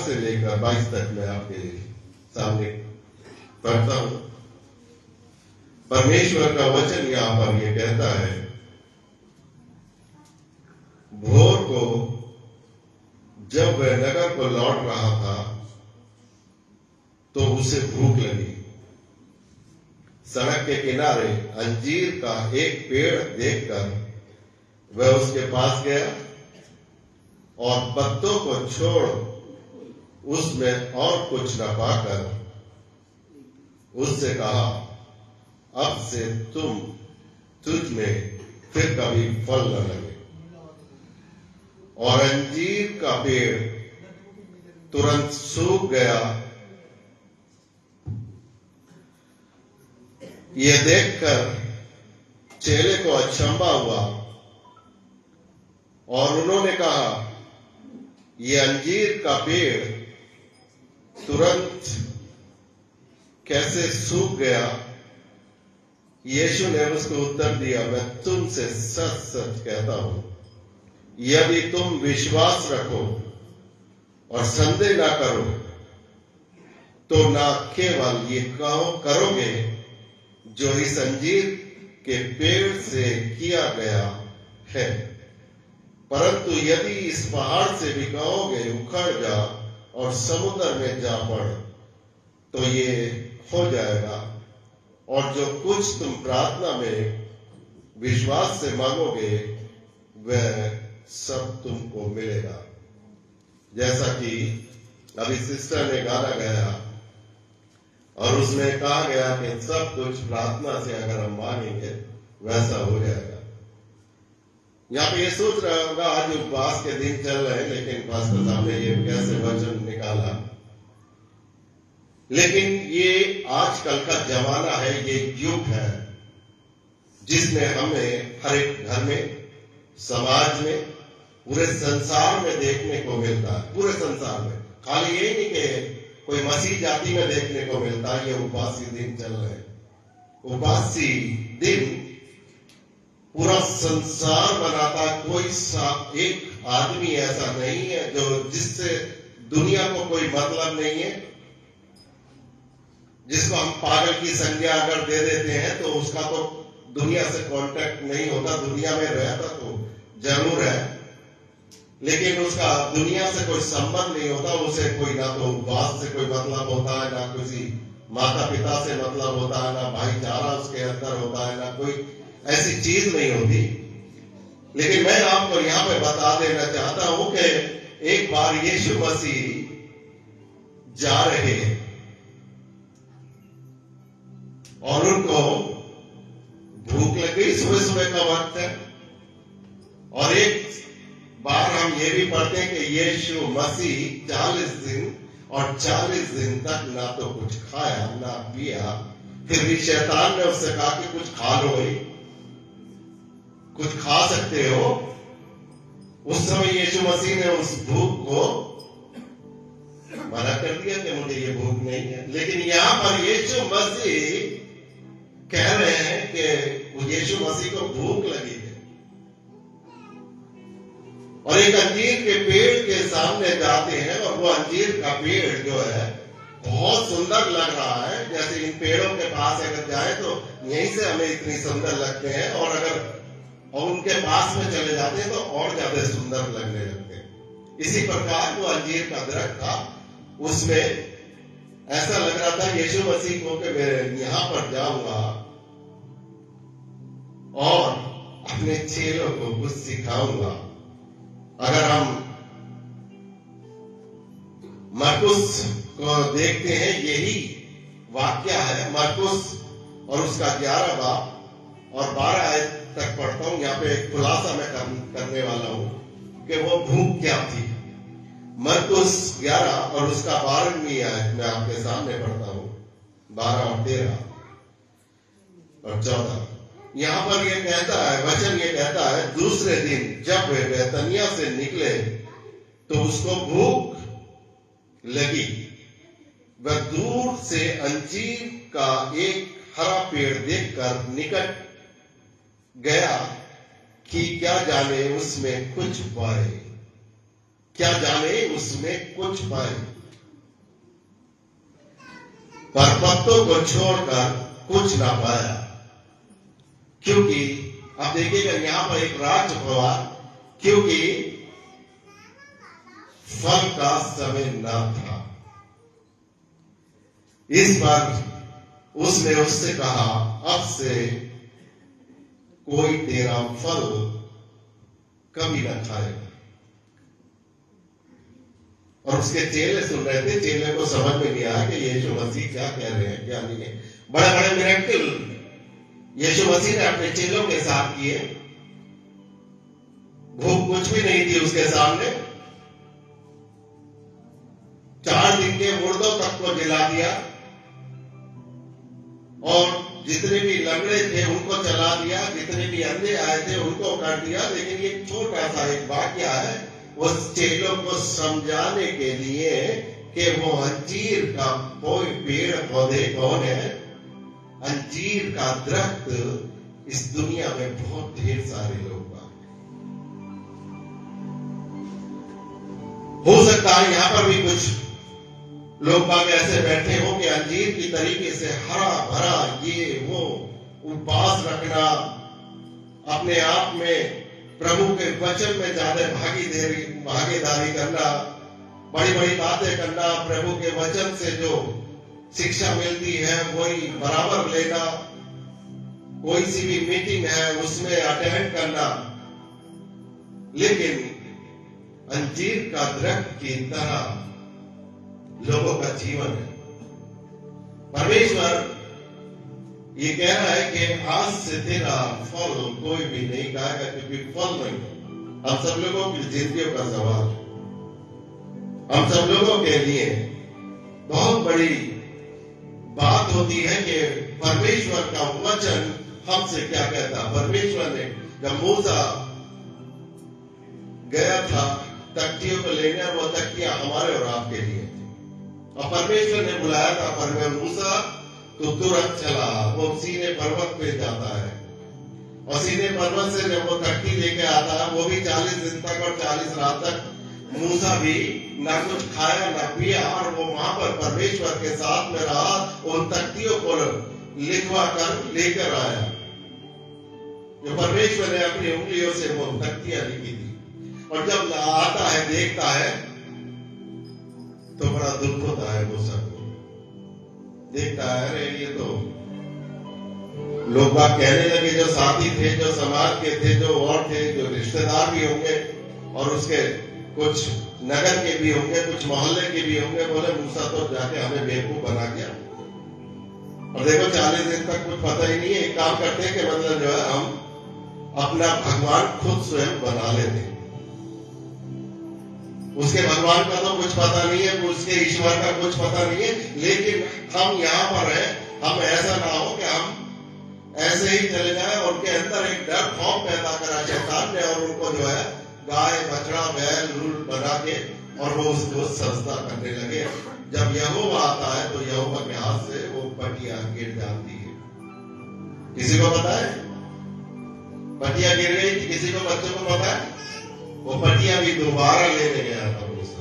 से लेकर 22 तक मैं आपके सामने पढ़ता हूं। परमेश्वर का वचन यहां पर यह कहता है, भोर को जब वह नगर को लौट रहा था तो उसे भूख लगी। सड़क के किनारे अंजीर का एक पेड़ देखकर वह उसके पास गया और पत्तों को छोड़ उसमें और कुछ न पाकर उससे कहा, अब से तुझ में फिर कभी फल न लगे। और अंजीर का पेड़ तुरंत सूख गया। यह देखकर चेले को अचंभा हुआ और उन्होंने कहा, यह अंजीर का पेड़ तुरंत कैसे सूख गया? यीशु ने उसको उत्तर दिया, मैं तुमसे सच सच कहता हूं, यदि तुम विश्वास रखो और संदेह ना करो तो ना केवल ये करोगे जो इस अंजीर के पेड़ से किया गया है, परंतु यदि इस पहाड़ से भी कहोगे उखड़ जा और समुद्र में जा पड़ तो ये हो जाएगा। और जो कुछ तुम प्रार्थना में विश्वास से मांगोगे वह सब तुमको मिलेगा। जैसा कि अभी सिस्टर ने गाना गाया और उसमें कहा गया कि सब कुछ प्रार्थना से अगर हम मांगेंगे वैसा हो जाएगा। यहाँ पे ये सोच रहा होगा आज उपवास के दिन चल रहे हैं, लेकिन पास्टर साहब ने ये कैसे वचन निकाला। लेकिन ये आजकल का जमाना है, ये युग है जिसमें हमें हर एक घर में, समाज में, पूरे संसार में देखने को मिलता है। पूरे संसार में, खाली ये नहीं कि कोई मसीह जाति में देखने को मिलता है। ये उपवासी दिन चल रहे हैं। उपवासी दिन पूरा संसार मनाता। कोई एक आदमी ऐसा नहीं है जिससे दुनिया को कोई मतलब नहीं है, जिसको हम पागल की संज्ञा अगर दे देते हैं तो उसका तो दुनिया से कांटेक्ट नहीं होता। दुनिया में रहता तो जरूर है, लेकिन उसका दुनिया से कोई संबंध नहीं होता। उसे कोई ना तो उपवास से कोई मतलब होता है, ना किसी माता पिता से मतलब होता है, ना भाईचारा उसके अंदर होता है, ना कोई ऐसी चीज नहीं होती। लेकिन मैं आपको यहां पे बता देना चाहता हूं कि एक बार यीशु मसीह जा रहे हैं और उनको भूख लग गई। सुबह सुबह का वक्त है और एक बार हम ये भी पढ़ते हैं कि यीशु मसीह 40 दिन और 40 दिन तक ना तो कुछ खाया ना पिया। फिर भी शैतान ने उससे कहा कि कुछ खा लो भाई, कुछ खा सकते हो। उस समय यीशु मसीह ने उस भूख को मना कर दिया कि मुझे ये भूख नहीं है। लेकिन यहां पर यीशु मसीह कह रहे हैं कि यीशु मसीह को भूख लगी है और एक अंजीर के पेड़ के सामने जाते हैं और वो अंजीर का पेड़ जो है बहुत सुंदर लग रहा है। जैसे इन पेड़ों के पास अगर जाए तो यहीं से हमें इतनी सुंदर लगते हैं, और अगर उनके पास में चले जाते हैं तो और ज्यादा सुंदर लगने लगते हैं। इसी प्रकार वो अंजीर का दरख्त था, उसमें ऐसा लग रहा था यीशु मसीह को कि मैं यहां पर जाऊंगा और अपने चेलों को कुछ सिखाऊंगा। अगर हम मरकुस को देखते हैं, यही वाक्य है। मरकुस और उसका 11 बाब और 12 आयत तक पढ़ता हूं। यहाँ पे एक खुलासा मैं करने वाला हूं कि वो भूख क्या थी। मरकुस 11 और उसका 12वीं आयत मैं आपके सामने पढ़ता हूं, 12 और 13 और 14। यहां पर यह कहता है, वचन ये कहता है, दूसरे दिन जब वे बैतनिया से निकले तो उसको भूख लगी। वह दूर से अंजीर का एक हरा पेड़ देखकर निकट गया कि क्या जाने उसमें कुछ पाए। क्या जाने उसमें कुछ पाए, पर पत्तों को छोड़कर कुछ ना पाया। क्योंकि आप देखिएगा यहां पर एक राज हुआ, क्योंकि फल का समय न था। इस पर उसने उससे कहा, अब से कोई तेरा फल कभी न खाएगा। और उसके चेले सुन रहे थे, चेले को समझ में नहीं आया कि यीशु मसीह क्या कह रहे हैं, क्या नहीं है। बड़े बड़े मिरेकल यीशु मसीह ने अपने चेलों के साथ किए। भूख कुछ भी नहीं थी उसके सामने। 4 दिन के मुर्दों तक को जिला दिया और जितने भी लंगड़े थे उनको चला दिया, जितने भी अंधे आए थे उनको कर दिया। लेकिन ये छोटा सा एक वाक्य है उस चेलों को समझाने के लिए कि वो अंजीर का कोई पेड़ पौधे कौन है। अंजीर का दरख्त इस दुनिया में बहुत ढेर सारे लोग हो सकता है यहां पर भी कुछ लोग बाग ऐसे बैठे हो कि अंजीर की तरीके से हरा भरा ये वो उपवास रखना, अपने आप में प्रभु के वचन में ज्यादा भागीदारी करना, बड़ी बड़ी बातें करना, प्रभु के वचन से जो शिक्षा मिलती है वही बराबर लेना, कोई सी भी मीटिंग है उसमें अटेंड करना। लेकिन अंजीर का दरख्त की तरह लोगों का जीवन है। परमेश्वर ये कह रहा है कि आज से तेरा फल कोई भी नहीं खाएगा, क्योंकि फल नहीं। हम सब लोगों की जिंदगियों का सवाल, हम सब लोगों के लिए बहुत बड़ी बात होती है कि परमेश्वर का वचन हमसे क्या कहता। परमेश्वर ने जब मूसा गया था तख्तियों को लेने, और वो तख्तियां हमारे और आपके लिए थी, और परमेश्वर ने बुलाया था पर मूसा तो तुरंत चला। वो सीने पर्वत पे जाता है और सीने पर्वत से जब वो तख्ती लेके आता है, वो भी 40 दिन तक और 40 रात तक मूसा भी ना कुछ खाया ना पिया, और वो वहां पर परमेश्वर के साथ में रहा, उन तख्तियों को लिखवा कर लेकर आया जो परमेश्वर ने अपनी उंगलियों से वो तख्तियां लिखी थी। और जब आता है देखता है तो बड़ा दुख होता है मूसा को। देखता है अरे ये तो लोग बात कहने लगे, जो साथी थे, जो समाज के थे, जो और थे, जो रिश्तेदार भी होंगे और उसके कुछ नगर के भी होंगे, कुछ मोहल्ले के भी होंगे, बोले मूसा तो जाके हमें बेवकूफ बना गया। और देखो 40 दिन तक कुछ पता ही नहीं है। एक काम करते हैं कि मतलब जो है हम अपना भगवान खुद स्वयं बना लेते हैं। उसके भगवान का तो कुछ पता नहीं है, उसके ईश्वर का कुछ पता नहीं है, लेकिन हम यहाँ पर हैं, हम ऐसा ना हो कि हम ऐसे ही चले जाए। और उनके अंदर एक डर खौफ पैदा करा शैतान ने, और उनको जो है गाय बछड़ा बैल रूल बना के और वो उसको सजदा करने लगे। जब यहोवा आता है तो यहोवा के हाथ से वो पटिया गिर जाती है। किसी को पता है पटिया गिर गई थी? किसी को, बच्चों को पता है? वो पटिया भी दोबारा लेने गया था मूसा,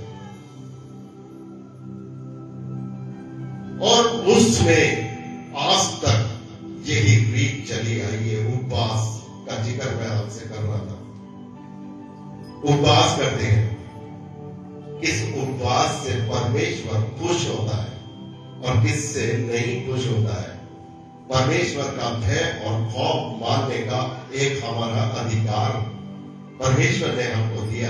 और उसमें आज तक यही रीत चली आई है। उपवास का जिक्र मैं आपसे कर रहा था। उपवास करते हैं, किस उपवास से परमेश्वर खुश होता है और किससे नहीं खुश होता है। परमेश्वर का भय और खौफ मानने का एक हमारा अधिकार परमेश्वर ने हमको दिया।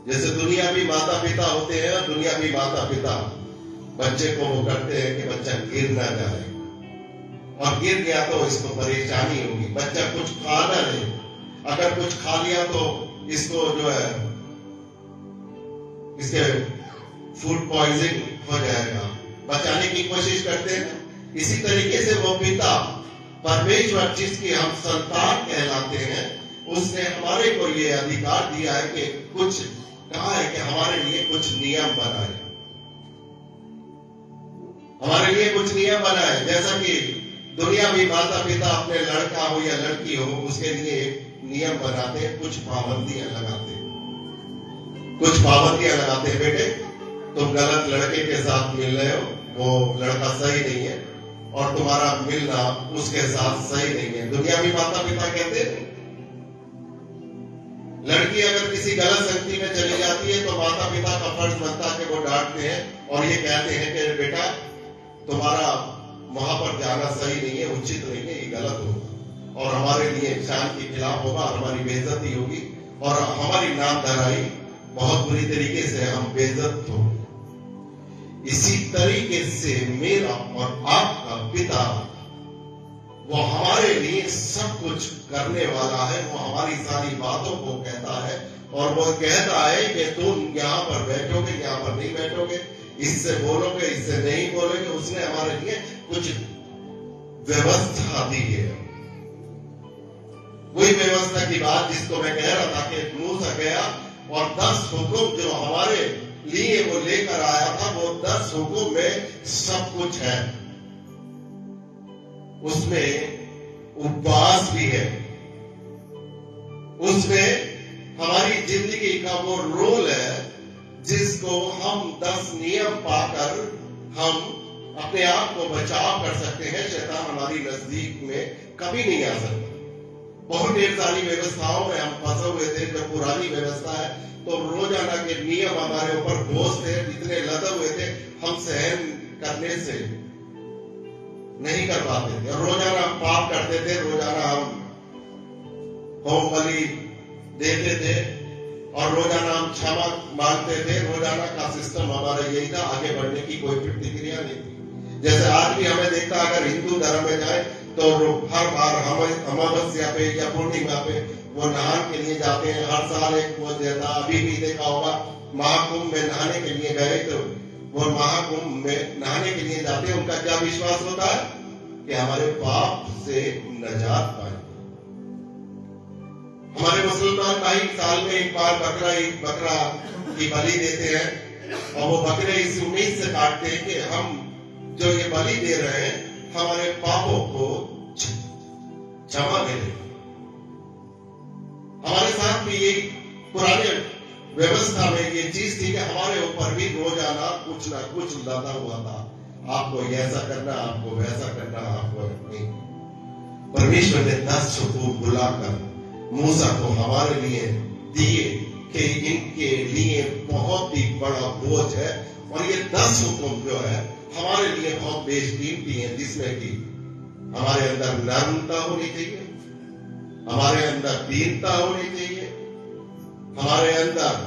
जैसे दुनिया भी माता पिता होते हैं, दुनिया भी माता पिता बच्चे को वो करते हैं कि बच्चा गिर ना जाए, और गिर गया तो इसको परेशानी होगी। बच्चा कुछ खाना नहीं, अगर कुछ खा लिया तो इसको जो है इसके फूड पॉइजनिंग हो जाएगा, बचाने की कोशिश करते हैं। इसी तरीके से वो पिता परमेश्वर जिसकी हम संतान कहलाते हैं, उसने हमारे को ये अधिकार दिया है कि कुछ कहा है कि हमारे लिए कुछ नियम बनाए, हमारे लिए कुछ नियम बनाए। जैसा कि दुनिया भी माता पिता अपने लड़का हो या लड़की हो उसके लिए एक नियम बनाते हैं, कुछ पाबंदियां लगाते हैं। कुछ पाबंदियां लगाते हैं, बेटे तुम गलत लड़के के साथ मिल रहे हो, वो लड़का सही नहीं है, और तुम्हारा मिलना उसके साथ सही नहीं है। दुनिया में माता पिता कहते हैं, लड़की अगर किसी गलत संगति में चली जाती है तो माता पिता का फर्ज बनता है कि वो डांटते हैं और ये कहते हैं कि बेटा तुम्हारा वहां पर जाना सही नहीं है, उचित नहीं है, ये गलत होगा और हमारे लिए इंसान के खिलाफ होगा, हमारी बेइज्जती होगी और हमारी नामधराई बहुत बुरी तरीके से हम बेइज्जत होंगे। इसी तरीके से मेरा और आपका पिता वो हमारे लिए सब कुछ करने वाला है, वो हमारी सारी बातों को कहता है और वो कहता है कि तुम यहाँ पर बैठोगे, यहाँ पर नहीं बैठोगे, इससे बोलोगे, इससे नहीं बोलोगे। उसने हमारे लिए कुछ व्यवस्था दी है। वही व्यवस्था की बात जिसको मैं कह रहा था कि मूसा गया और 10 हुक्म जो हमारे लिए वो लेकर आया था, वो 10 हुक्म में सब कुछ है। उसमें उपवास भी है, उसमें हमारी जिंदगी का वो रोल है जिसको हम 10 नियम पाकर हम अपने आप को बचाव कर सकते हैं। शैतान हमारी नजदीक में कभी नहीं आ सकता। बहुत ढेर सारी व्यवस्थाओं में हम फंसे हुए थे। जब पुरानी व्यवस्था है तो रोजाना के नियम हमारे ऊपर बोझ थे, इतने लदे हुए थे, हम सहन करने से नहीं कर पाते थे और रोजाना हम पाप करते थे, रोजाना हम होम बलि देते थे और रोजाना हम क्षमा मांगते थे। रोजाना का सिस्टम हमारा यही था, आगे बढ़ने की कोई प्रतिक्रिया नहीं थी। जैसे आज भी हमें देखता, अगर हिंदू धर्म में जाए तो हर बार हम अमावस्या पे या पूर्णिमा पे वो नहाने के लिए जाते हैं। हर साल एक वो देता, अभी भी देखा होगा महाकुंभ में नहाने के लिए गए तो वो महाकुंभ में नहाने के लिए जाते हैं। उनका क्या विश्वास होता है कि हमारे पाप से निजात पाए। हमारे मुसलमान भाई साल में एक बार बकरा की बलि देते हैं और वो बकरे इस उम्मीद से काटते हैं कि हम जो ये बलि दे रहे हैं हमारे पापों को क्षमा मिले। हमारे साथ भी ये पुराने व्यवस्था में ये चीज थी कि हमारे ऊपर भी रोजाना कुछ ना कुछ लदा हुआ था, आपको ऐसा करना, आपको वैसा करना, आपको नहीं। परमेश्वर ने 10 हुक्म बुलाकर मूसा को हमारे लिए दिए कि इनके लिए बहुत ही बड़ा बोझ है और ये 10 हुक्म जो है हमारे लिए बहुत बेशकीमती है, जिसमें कि हमारे अंदर नम्रता होनी चाहिए, हमारे अंदर दीनता होनी चाहिए, हमारे अंदर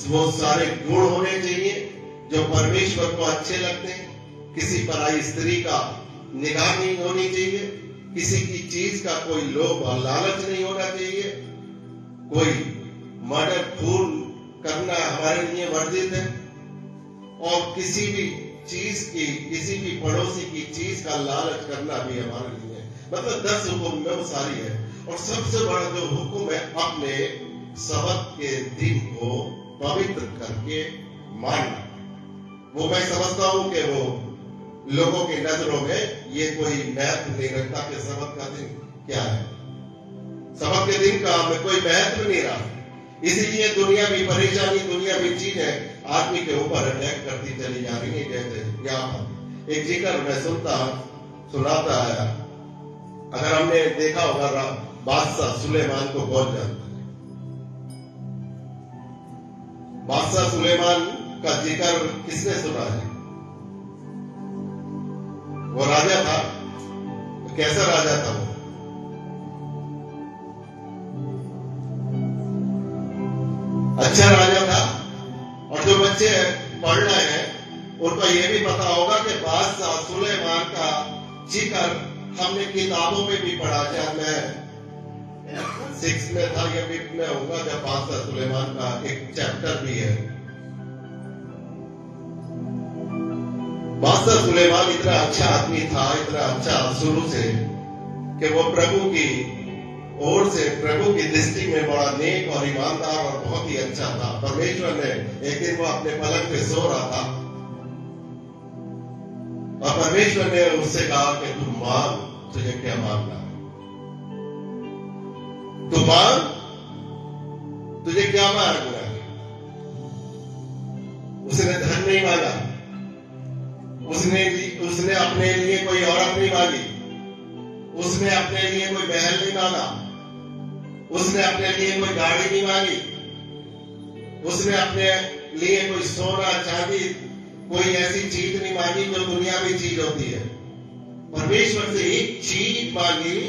वो सारे गुण होने चाहिए जो परमेश्वर को अच्छे लगते हैं। किसी पराई स्त्री का निगाह नहीं होनी चाहिए, किसी की चीज का कोई लोभ और लालच नहीं होना चाहिए, कोई मर्डर खून करना हमारे लिए वर्जित है और किसी भी चीज की, किसी भी पड़ोसी की चीज का लालच करना भी हमारे लिए है। मतलब 10 हुक्म में वो सारी है। और सबसे बड़ा जो हुक्म है, अपने सबत के दिन को पवित्र करके मानना। वो मैं समझता हूं कि वो लोगों की नजरों में ये कोई महत्व नहीं रखता कि सबत का दिन क्या है। सबत के दिन का हमें कोई महत्व नहीं रहा, इसीलिए दुनिया भी परेशानी, दुनिया भी चीजें आदमी के ऊपर अटैक करती चली जा रही है। जैसे यहाँ पर एक जिक्र मैं सुनाता आया, अगर हमने देखा होगा बादशाह सुलेमान को कौन जानता है? बादशाह सुलेमान का जिक्र किसने सुना है? वो राजा था, कैसा राजा था वो? अच्छा राजा था। और जो बच्चे पढ़ रहे हैं उनको ये भी पता होगा कि बादशाह सुलेमान का जिक्र हमने किताबों में भी पढ़ा। जब मैं 6 में था या 5 में होगा, जब बादशाह सुलेमान का एक चैप्टर भी है। बादशाह सुलेमान इतना अच्छा आदमी था, इतना अच्छा शुरू से, कि वो प्रभु की ओर से, प्रभु की दृष्टि में बड़ा नेक और ईमानदार और बहुत ही अच्छा था। परमेश्वर ने एक दिन वो अपने पलंग पे सो रहा था और परमेश्वर ने उससे कहा कि तू मांग, तुझे क्या मांगना है? तू मांग, तुझे क्या मांगना है? मांगा, उसने अपने लिए कोई औरत नहीं मांगी, उसने अपने लिए कोई महल नहीं मांगा, उसने अपने लिए कोई गाड़ी नहीं मांगी, उसने अपने लिए कोई सोना चांदी कोई ऐसी चीज नहीं मांगी जो दुनियावी चीज होती है। परमेश्वर से एक चीज मांगी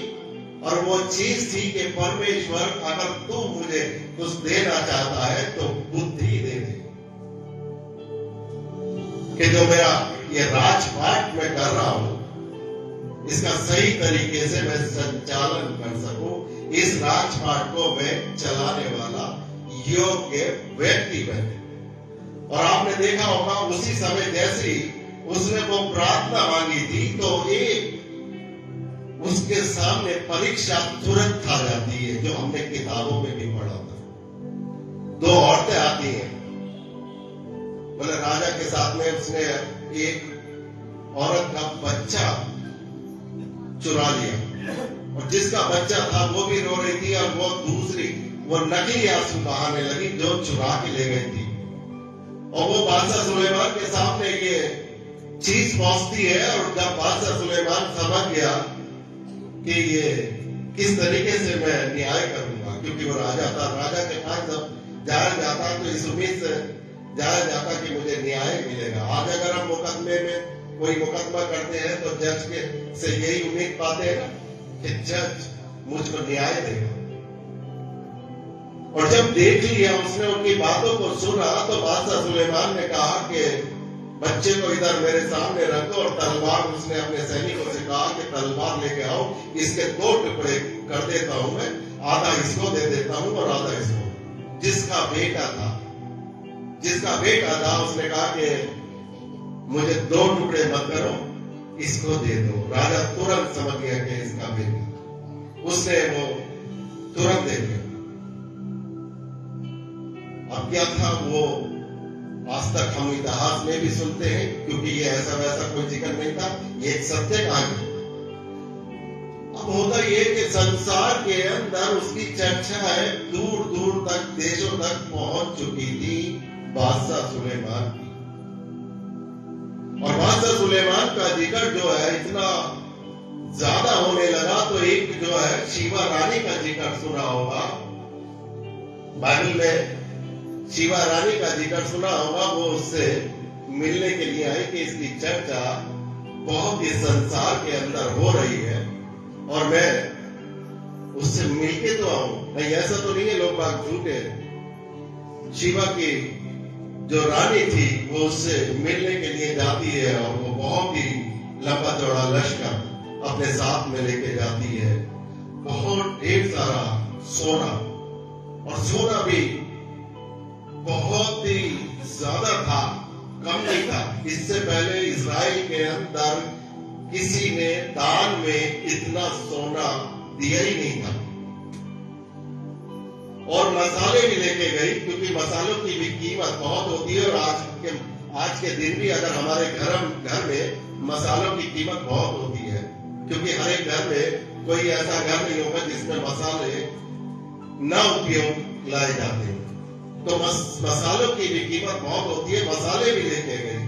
और वो चीज थी कि परमेश्वर अगर तू मुझे कुछ देना चाहता है तो बुद्धि दे दे कि जो मेरा ये राजपाट मैं कर रहा हूं इसका सही तरीके से मैं संचालन कर सकूं, इस राजपाट को मैं चलाने वाला योग्य व्यक्ति बने। और आपने देखा होगा उसी समय जैसे ही उसने वो प्रार्थना मांगी थी तो एक उसके सामने परीक्षा तुरंत आ जाती है, जो हमने किताबों में भी पढ़ा था। दो औरतें आती हैं, बोले राजा के साथ में उसने एक औरत का बच्चा चुरा लिया और जिसका बच्चा था वो भी रो रही थी और वो दूसरी वो नकली आंसू बहाने लगी जो चुरा के ले गई थी। और वो बादशाह सुलेमान के सामने ये चीज पहुंचती है और जब बादशाह सुलेमान समझ गया कि ये किस तरीके से मैं न्याय करूंगा, क्योंकि वो राजा था, राजा के पास जब जाया जाता तो इस उम्मीद से जाया जाता कि मुझे न्याय मिलेगा। आज अगर हम मुकदमे में कोई मुकदमा करते हैं तो जज के से यही उम्मीद पाते हैं कि जज मुझको न्याय देगा। और जब देख लिया उसने उनकी बातों को सुना तो बादशाह सुलेमान ने कहा कि बच्चे को इधर मेरे सामने रखो और तलवार, उसने अपने सैनिकों से कहा कि तलवार लेके आओ, इसके दो टुकड़े कर देता हूं मैं, आधा इसको दे देता हूं और आधा इसको। जिसका बेटा था उसने कहा कि मुझे दो टुकड़े मत करो, इसको दे दो। राजा तुरंत समझ गया कि इसका बेटा, उसने वो तुरंत दे दिया। अब क्या था वो आज तक हम इतिहास में भी सुनते हैं, क्योंकि ये ऐसा वैसा कोई जिक्र नहीं था, ये एक सत्य कहानी। अब होता ये कि संसार के अंदर उसकी चर्चाएं दूर दूर तक, देशों तक पहुंच चुकी थी बादशाह सुलेमान की। और बादशाह सुलेमान का जिक्र जो है इतना ज्यादा होने लगा तो एक जो है शीबा रानी का जिक्र सुना होगा, बाइबल में शीबा रानी का जिक्र सुना होगा। वो उससे मिलने के लिए आई कि इसकी चर्चा बहुत ही संसार के अंदर हो रही है और मैं उससे मिलके तो आऊं। नहीं, ऐसा तो नहीं है, लोग बात झूठे। शीबा की जो रानी थी वो उससे मिलने के लिए जाती है और वो बहुत ही लंबा चौड़ा लश्कर अपने साथ में लेके जाती है। बहुत ढेर सारा सोना, और सोना भी बहुत ही ज्यादा था, कम नहीं था। इससे पहले इजराइल के अंदर किसी ने दान में इतना सोना दिया ही नहीं था। और मसाले भी लेके गई, क्योंकि मसालों की भी कीमत बहुत होती है। और आज के दिन भी अगर हमारे घर में मसालों की कीमत बहुत होती है, क्योंकि हर एक घर में कोई ऐसा घर नहीं होगा जिसमें मसाले न उपयोग लाए जाते हैं। तो मसालों की भी कीमत बहुत होती है, मसाले भी लेके गई।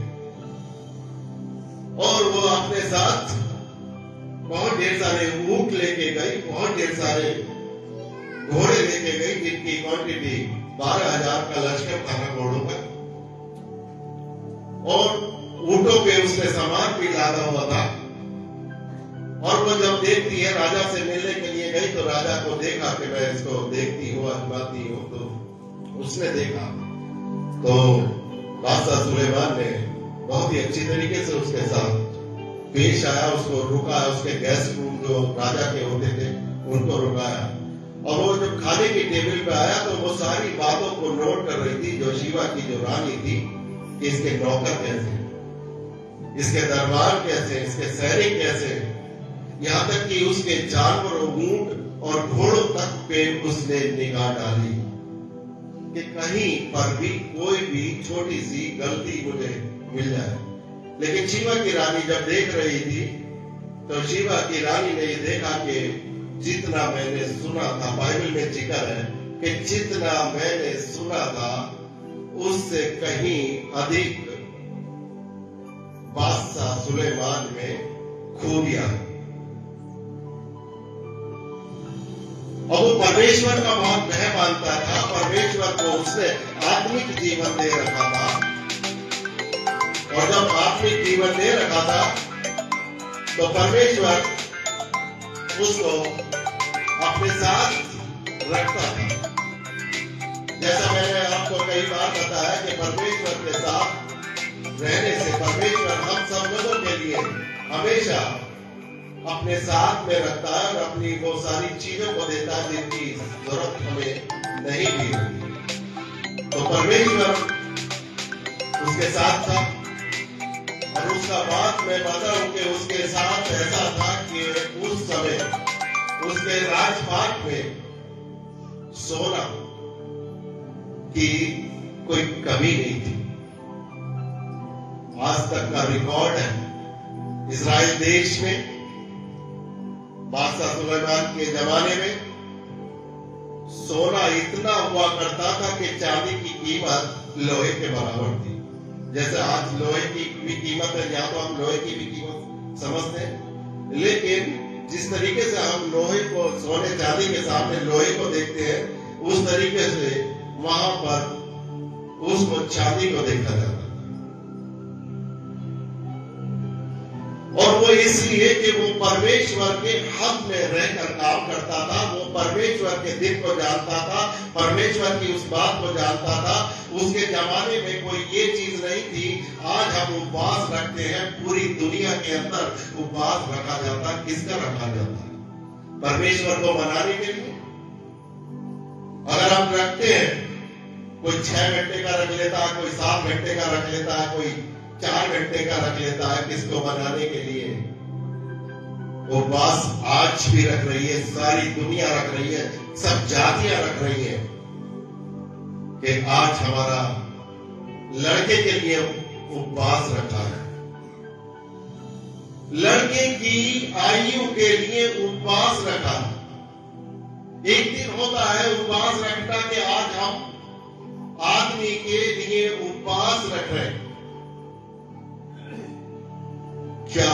और वो अपने साथ बहुत ढेर सारे ऊंट लेके गई, बहुत ढेर सारे घोड़े लेके गई, जिनकी क्वांटिटी 12,000 का लश्कर था घोड़ों पर। और ऊंटों पे उसने सामान भी लादा हुआ था। और वो जब देखती है, राजा से मिलने के लिए गई तो राजा को देखा कि मैं इसको देखती हूँ, आजमाती हूँ। तो उसने देखा तो बादशाह सुलेमान ने बहुत ही अच्छी तरीके से उसके साथ पेश आया, उसको रुकाया, उसके गेस्ट रूम जो राजा के होते थे उनको रुकाया। और वो जब खाने की टेबल पे आया तो वो सारी बातों को नोट कर रही थी, जो शीबा की जो रानी थी, कि इसके नौकर कैसे, इसके दरबार कैसे, इसके सैनिक कैसे, यहाँ तक कि उसके जानवरों, ऊंट और घोड़ों तक पे उसने निगाह डाली कि कहीं पर भी कोई भी छोटी सी गलती मुझे मिल जाए। लेकिन शीबा की रानी जब देख रही थी तो शीबा की रानी ने ये देखा कि जितना मैंने सुना था, बाइबल में जिक्र है कि जितना मैंने सुना था उससे कहीं अधिक सुलेमान में खूबियां। और वो परमेश्वर का बहुत भय मानता था, परमेश्वर को उसने आत्मिक जीवन दे रखा था, और जब आत्मिक जीवन दे रखा था तो परमेश्वर उसको अपने साथ रखता था। जैसा मैंने आपको कई बार बताया कि परमेश्वर के साथ रहने से परमेश्वर हम सब लोगों के लिए हमेशा अपने साथ में रखता है और अपनी वो सारी चीजों को देता है जिनकी जरूरत हमें नहीं भी होती। तो परमेश्वर उसके साथ था, और उसका बात मैं बताऊं कि उसके साथ ऐसा था कि उस समय उसके राजपाट में सोना की कोई कमी नहीं थी। आज तक का रिकॉर्ड है इजराइल देश में बादशाह सुलेमान के जमाने में सोना इतना हुआ करता था कि चांदी की कीमत लोहे के बराबर थी। जैसे आज लोहे की भी कीमत है, यहाँ तो हम लोहे की भी कीमत समझते हैं, लेकिन जिस तरीके से हम लोहे को सोने चांदी के सामने लोहे को देखते हैं, उस तरीके से वहां पर उसको चांदी को देखा जाता। और वो इसलिए कि वो परमेश्वर के हक में रहकर काम करता था, वो परमेश्वर के दिल को जानता था, परमेश्वर की उस बात को जानता था। उसके जमाने में कोई ये चीज नहीं थी। आज हम उपवास रखते हैं, पूरी दुनिया के अंदर उपवास रखा जाता है। किसका रखा जाता है? परमेश्वर को मनाने के लिए। अगर हम रखते हैं, कोई 6 घंटे का रख लेता है, कोई 7 घंटे का रख लेता है, कोई 4 घंटे का रख लेता है, किसको मनाने के लिए? उपवास आज भी रख रही है, सारी दुनिया रख रही है, सब जातियां रख रही है कि आज हमारा लड़के के लिए उपवास रखा है, लड़के की आयु के लिए उपवास रखा। एक दिन होता है उपवास रखना कि आज हम आदमी के लिए उपवास रख रहे हैं। क्या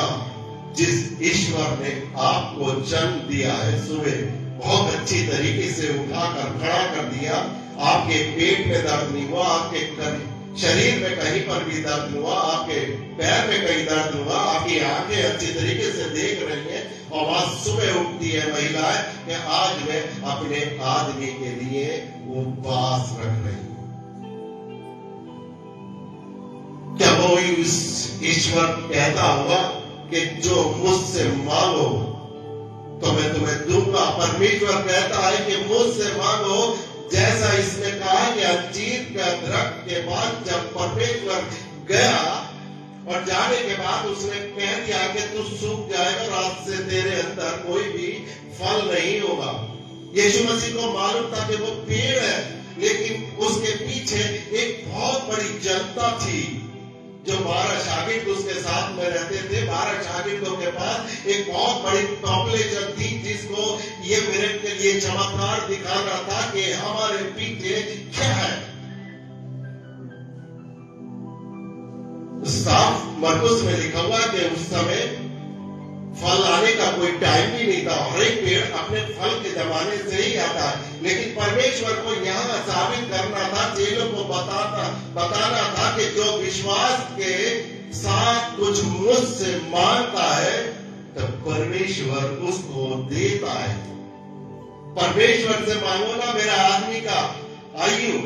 जिस ईश्वर ने आपको जन्म दिया है, सुबह बहुत अच्छी तरीके से उठाकर खड़ा कर दिया, आपके पेट में दर्द नहीं हुआ, आपके शरीर में कहीं पर भी दर्द हुआ, आपके पैर में कहीं दर्द हुआ, आपकी आंखें अच्छी तरीके से देख रही हैं, और वहां सुबह उठती है महिलाएं कि आज मैं अपने आदमी के लिए उपवास रख रही हूं। क्या वो इस ईश्वर कहता होगा कि जो मुझसे मांगो तो मैं तुम्हें दूंगा? परमेश्वर कहता है कि मुझसे मांगो, जैसा इसमें कहा कि अंजीर के दरख्त के बाद जब परमेश्वर गया और जाने के बाद उसने कह दिया कि तू सूख जाएगा और आज से तेरे अंदर कोई भी फल नहीं होगा। यीशु मसीह को मालूम था कि वो पेड़ है, लेकिन उसके पीछे एक बहुत बड़ी जनता थी। जो 12 शागिर्द उसके साथ में रहते थे, 12 शागिर्दों के पास एक बहुत बड़ी पॉपुलेशन थी जिसको ये मिरेकल, ये चमत्कार दिखाना था कि हमारे पीछे क्या है। साफ मरकुस में लिखा हुआ कि उस समय फल आने का कोई टाइम भी नहीं था। हर एक पेड़ अपने फल के जमाने से ही आता है, लेकिन परमेश्वर को यहाँ साबित करना था, चेलों को बताना था कि जो विश्वास के साथ कुछ मुझसे मांगता है तो परमेश्वर उसको देता है। परमेश्वर से मांगो ना मेरा आदमी का आयु,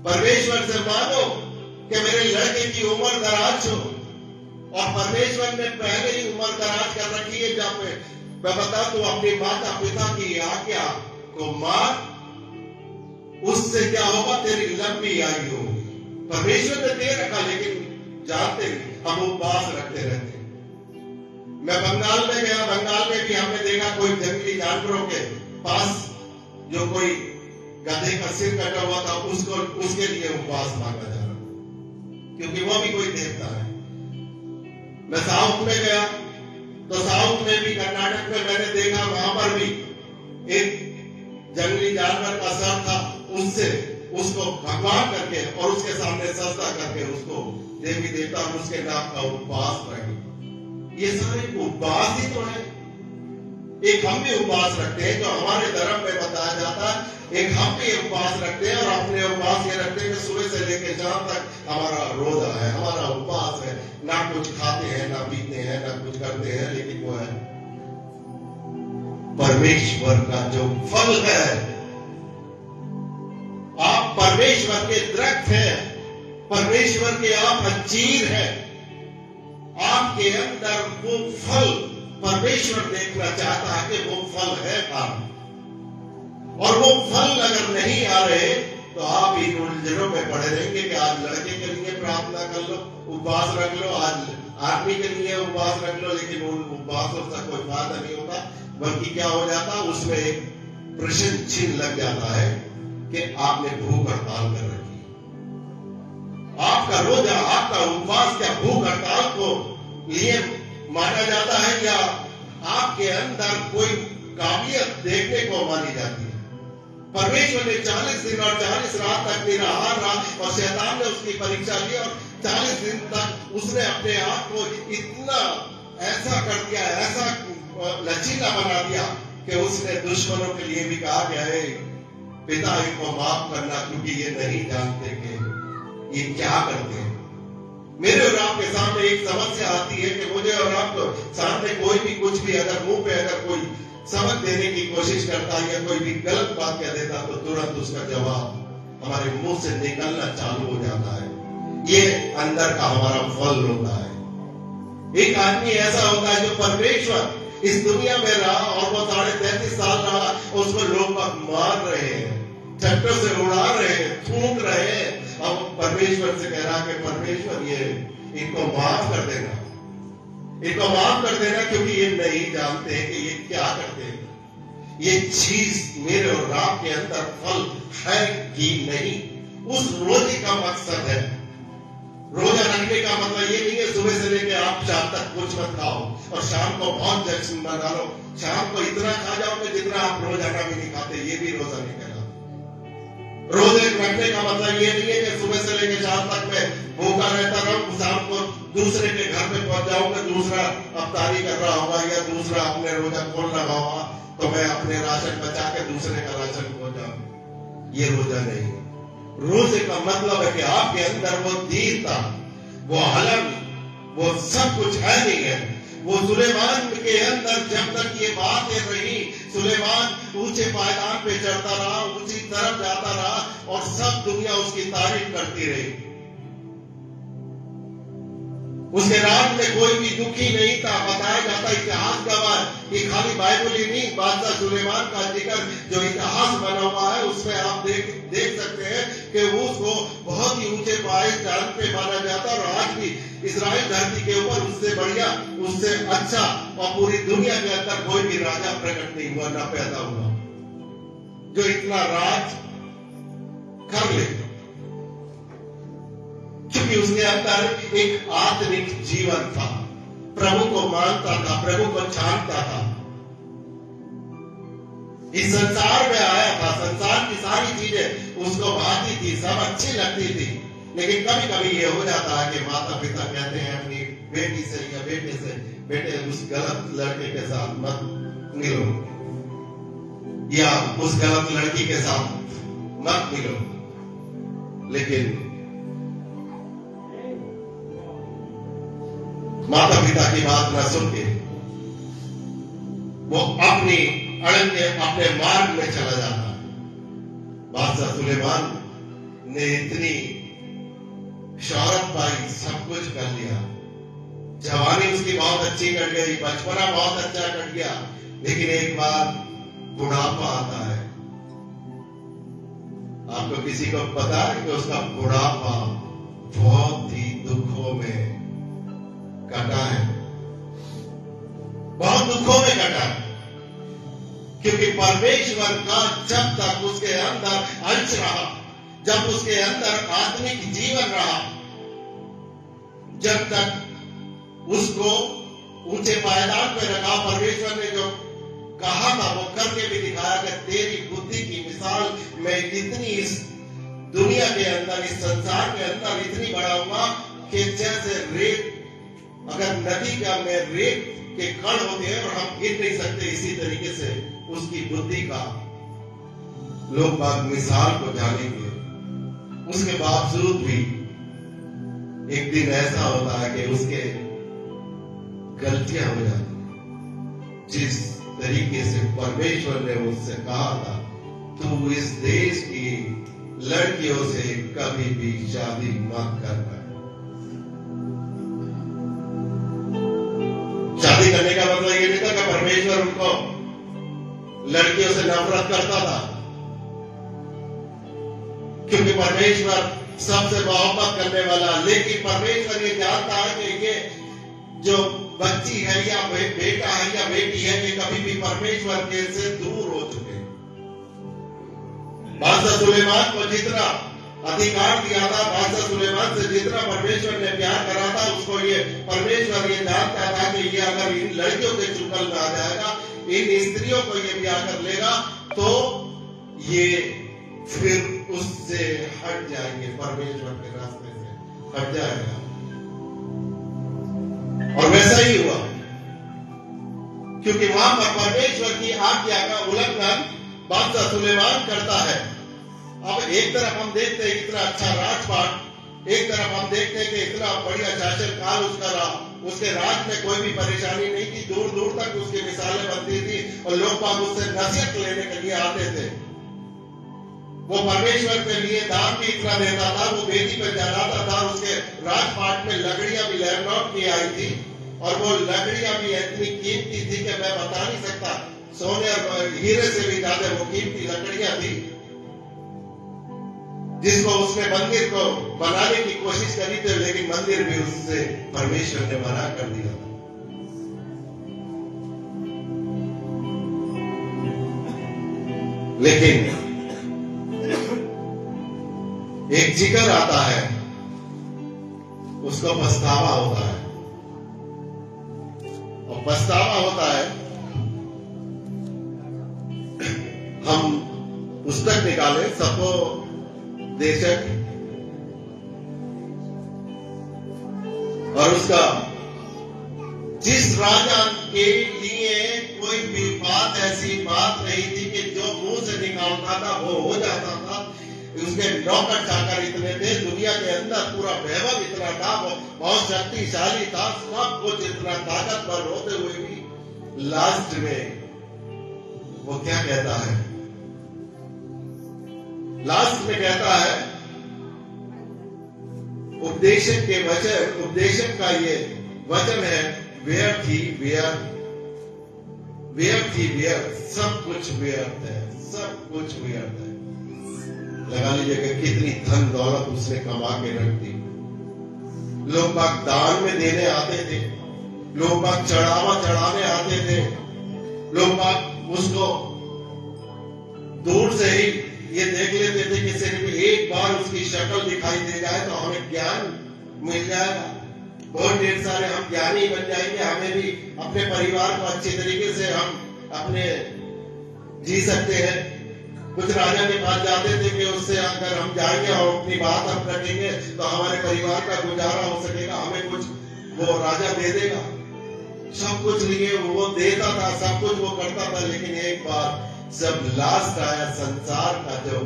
परमेश्वर से मांगो कि मेरे लड़के की उम्र दराज हो। और परमेश्वर ने पहले ही उम्र दराज कर रखी है। जब मैं बता तू अपने माता पिता की आज्ञा को मान, उससे क्या होगा? तेरी लंबी आयु होगी। परमेश्वर ने दे रखा, लेकिन जानते हम उपवास रखते रहते। मैं बंगाल में गया, बंगाल में भी हमने देखा कोई जंगली जानवरों के पास जो कोई गधे का सिर कटा हुआ था, उसके लिए उपवास मांगा जा रहा, क्योंकि वो भी कोई देवता है। मैं साउथ में गया तो साउथ में भी, कर्नाटक में मैंने देखा, वहां पर भी एक जंगली जानवर का सर था, उससे उसको भगवान करके और उसके सामने सजदा करके उसको देवी देवता हम उसके नाम का उपवास रखें। ये सारे उपवास ही तो है। एक हम भी उपवास रखते हैं जो हमारे धर्म में बताया जाता है, एक हम भी उपवास रखते हैं और अपने उपवास ये रखते हैं कि सुबह से लेकर शाम तक हमारा रोजा है, हमारा उपवास है, ना कुछ खाते हैं ना पीते हैं ना कुछ करते हैं, लेकिन वो है परमेश्वर का जो फल है। आप परमेश्वर के दरख्त हैं, परमेश्वर के आप अंजीर हैं, आपके अंदर वो फल परमेश्वर देखना चाहता है कि वो फल है काम, और वो फल अगर नहीं आ रहे तो आप इन उलझनों में पड़े रहेंगे कि आज लड़के के लिए प्रार्थना कर लो, उपवास रख लो, आज आदमी के लिए उपवास रख लो, लेकिन उन उपवासों से कोई फायदा नहीं होता, बल्कि क्या हो जाता, उसमें एक प्रश्न चिन्ह लग जाता है कि आपने भूख हड़ताल कर रखी। आपका रोजा, आपका उपवास क्या भूख हड़ताल को लिए माना जाता है या आपके अंदर कोई काबिलियत देखने को मानी जाती है? परमेश्वर ने 40 दिन और 40 रात तक निराहार रहा और शैतान ने उसकी परीक्षा ली और 40 दिन तक उसने अपने आप को इतना ऐसा कर दिया, ऐसा लचीला बना दिया कि उसने दुश्मनों के लिए भी कहा गया है, पिता इनको माफ करना क्योंकि ये नहीं जानते कि ये क्या करते हैं। मेरे और आपके सामने एक समस्या आती है कि मुझे और आपको सामने कोई भी कुछ भी अगर मुंह पे अगर कोई सबक देने की कोशिश करता है या कोई भी गलत बात कह देता तो तुरंत उसका जवाब हमारे मुंह से निकलना चालू हो जाता है। ये अंदर का हमारा फल होता है। एक आदमी ऐसा होता है जो परमेश्वर इस दुनिया में रहा और वो 33.5 साल रहा और उसको लोग मार रहे हैं, ट्रैक्टर से उड़ा रहे हैं, थूक रहे हैं। अब परमेश्वर से कह रहा कि परमेश्वर ये इनको माफ कर देना, इनको माफ कर देना, क्योंकि ये नहीं जानते हैं कि ये क्या करते हैं। ये चीज मेरे और आपके अंदर फल है कि नहीं, उस रोजे का मकसद है। रोजा रखने का मतलब ये नहीं है सुबह से लेकर आप शाम तक कुछ मत खाओ और शाम को बहुत जश्न मना लो, शाम को इतना खा जाओ कि जितना आप रोजाना भी नहीं खाते, ये भी रोजा नहीं कहलाता। रोजे रखने का मतलब ये नहीं है कि सुबह से लेकर शाम तक मैं भूखा रहता रहूं, शाम को दूसरे के घर में पहुंच जाऊंगा, दूसरा अफ्तारी कर रहा होगा या दूसरा अपने रोजा खोल रहा होगा तो मैं अपने राशन बचा के दूसरे का राशन खो जाऊं। ये रोजा नहीं। रोजे का मतलब है कि आपके अंदर वो दीनता, वो हलम, वो सब कुछ है नहीं है। वो सुलेमान के अंदर जब तक ये बातें रही, सुलेमान ऊंचे पायदान पे चढ़ता रहा, ऊंची तरफ जाता रहा और सब दुनिया उसकी तारीफ करती रही। उसके राज में कोई भी दुखी नहीं था। बताया जाता, इतिहास गवाह कि खाली बाइबल ही नहीं, बादशाह सुलेमान का जिक्र जो इतिहास बना हुआ है उसमें आप देख सकते हैं कि उसको बहुत ही ऊंचे पायदान पे माना जाता और आज भी इस्राइल धरती के ऊपर उससे बढ़िया, उससे अच्छा और पूरी दुनिया के अंदर कोई भी राजा प्रकट नहीं हुआ, ना पैदा हुआ जो इतना राज कर ले, क्योंकि उसके अंदर एक आत्मिक जीवन था, प्रभु को मानता था, प्रभु को जानता था। इस संसार में आया था, संसार की सारी चीजें उसको भाती थी, सब अच्छी लगती थी, लेकिन कभी कभी ये हो जाता है कि माता पिता कहते हैं अपनी बेटी से या बेटे से, बेटे उस गलत लड़के के साथ मत मिलो या उस गलत लड़की के साथ मत मिलो, लेकिन माता पिता की बात न सुन के वो अपनी अड़ंगे अपने मार्ग में चला जाता है। बादशाह सुलेमान ने इतनी शौहरत पाई, सब कुछ कर लिया, जवानी उसकी बहुत अच्छी कट गई, बचपना बहुत अच्छा कट गया, लेकिन एक बार बुढ़ापा आता है। आपको किसी को पता है कि उसका बुढ़ापा बहुत ही दुखों में कटा है, बहुत दुखों में कटा है, क्योंकि परमेश्वर का जब तक उसके अंदर अंश रहा, जब उसके अंदर आत्मिक जीवन रहा, जब तक उसको ऊंचे पायदान पे रखा, परमेश्वर ने जो कहा था वो करके भी दिखाया कि तेरी बुद्धि की मिसाल मैं इतनी इस दुनिया के अंदर, इस संसार के अंदर इतनी बड़ा हुआ, कि जैसे रेत, अगर नदी का में रेत के कण होते हैं और हम गिर नहीं सकते, इसी तरीके से उसकी बुद्धि का लोग बाग मिसाल को जानेंगे। उसके बावजूद भी एक दिन ऐसा होता है कि उसके गलतियां हो जाती। जिस तरीके से परमेश्वर ने उससे कहा था, तू इस देश की लड़कियों से कभी भी शादी मत करना। शादी करने का मतलब ये नहीं था कि परमेश्वर उनको लड़कियों से नफरत करता था, क्योंकि परमेश्वर सबसे मोहब्बत करने वाला, लेकिन परमेश्वर ये जानता है कि ये जो बच्ची है या बेटा है या बेटी है, ये कभी भी परमेश्वर के से दूर हो चुके। बादशाह सुलेमान को जितना अधिकार दिया था, बादशाह सुलेमान से जितना परमेश्वर ने प्यार करा था, उसको ये परमेश्वर ये जानता था कि ये अगर इन लड़कियों के चुंगल में आ जाएगा, इन स्त्रियों को ये ब्याह कर लेगा, तो ये फिर उससे हट जाएंगे, परमेश्वर के रास्ते से हट जाएगा। और वैसा ही हुआ, क्योंकि वहां पर परमेश्वर की आज्ञा का उल्लंघन बादशाह सुलेमान करता है। अब एक तरफ हम देखते हैं इतना अच्छा राजपाट, एक तरफ हम देखते हैं कि इतना बढ़िया शासन काल उसका रहा, उसके राज में कोई भी परेशानी नहीं थी, दूर दूर तक उसकी मिसालें बनती थी और लोग बाग उससे नसीहत लेने के लिए आते थे। वो परमेश्वर के लिए दान भी इतना देता था, वो बेदी पर जलाता था, उसके राजपाट में लकड़ियां भी लैंडलॉर्ड की आई थी, और वो लकड़ियां भी इतनी कीमती थी कि मैं बता नहीं सकता, सोने और हीरे से भी ज्यादा वो कीमती लकड़ियां थी, जिसको उसने मंदिर को बनाने की कोशिश करी थी, लेकिन मंदिर भी उससे परमेश्वर ने मना कर दिया था। लेकिन एक जिक्र आता है, उसको पछतावा होता है, और पछतावा होता है, हम पुस्तक निकाले सबको देशक, और उसका जिस राजा के लिए कोई भी बात ऐसी बात नहीं थी कि जो मुंह से निकालता था वो हो जाता था, उसके नौकर चाकर इतने थे, दुनिया के अंदर पूरा वैभव इतना था, वो बहुत शक्तिशाली था, सब कुछ इतना ताकतवर होते हुए भी लास्ट में वो क्या कहता है, लास्ट में कहता है, उपदेशक के वचन, उपदेशक का ये वचन है, व्यर्थ ही व्यर्थ, व्यर्थ ही व्यर्थ, सब कुछ व्यर्थ है, सब कुछ व्यर्थ है। लगा लीजिए कि कितनी धन दौलत उसने कमा के रख दी। लोग बाग दान में देने आते थे, लोग बाग चढ़ावा चढ़ाने आते थे, लोग बाग उसको दूर से ही ये देख लेते थे कि सिर्फ एक बार उसकी शक्ल दिखाई दे जाए तो हमें ज्ञान मिल जाएगा, बहुत ढेर सारे हम ज्ञानी बन जाएंगे, हमें भी अपने परिवार को अच्छे तरीके से हम अपने जी सकते हैं। कुछ राजा के पास जाते थे कि उससे अगर हम जाएंगे और अपनी बात हम रखेंगे तो हमारे परिवार का गुजारा हो सकेगा, हमें कुछ वो राजा दे देगा। सब कुछ लिए वो देता था, सब कुछ वो करता था, लेकिन एक बार जब लास्ट आया संसार का, जो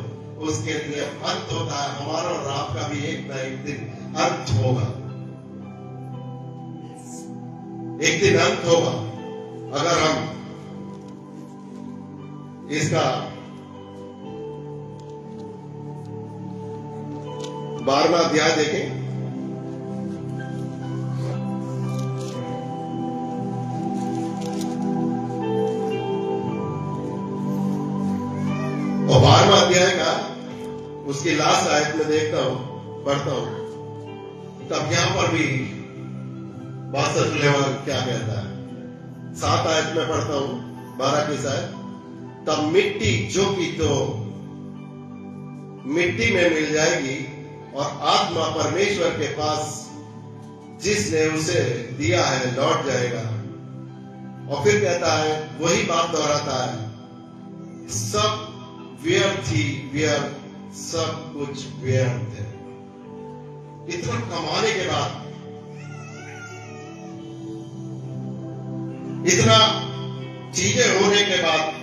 उसके लिए अंत होता है, हमारा और आपका भी एक ना एक दिन अंत होगा, एक दिन अंत होगा। अगर हम इसका 12वां अध्याय देखें, और 12वां अध्याय का उसकी लास्ट आयत में देखता हूं, पढ़ता हूं, तब यहां पर भी बादशाह सुलेमान क्या कहता है। 7 आयत में पढ़ता हूं, 12 की शायद, तब मिट्टी जो की तो मिट्टी में मिल जाएगी और आत्मा परमेश्वर के पास जिसने उसे दिया है लौट जाएगा। और फिर कहता है, वही बात दोहराता है, सब व्यर्थ ही व्यर्थ, सब कुछ व्यर्थ है। इतना कमाने के बाद, इतना चीजें होने के बाद,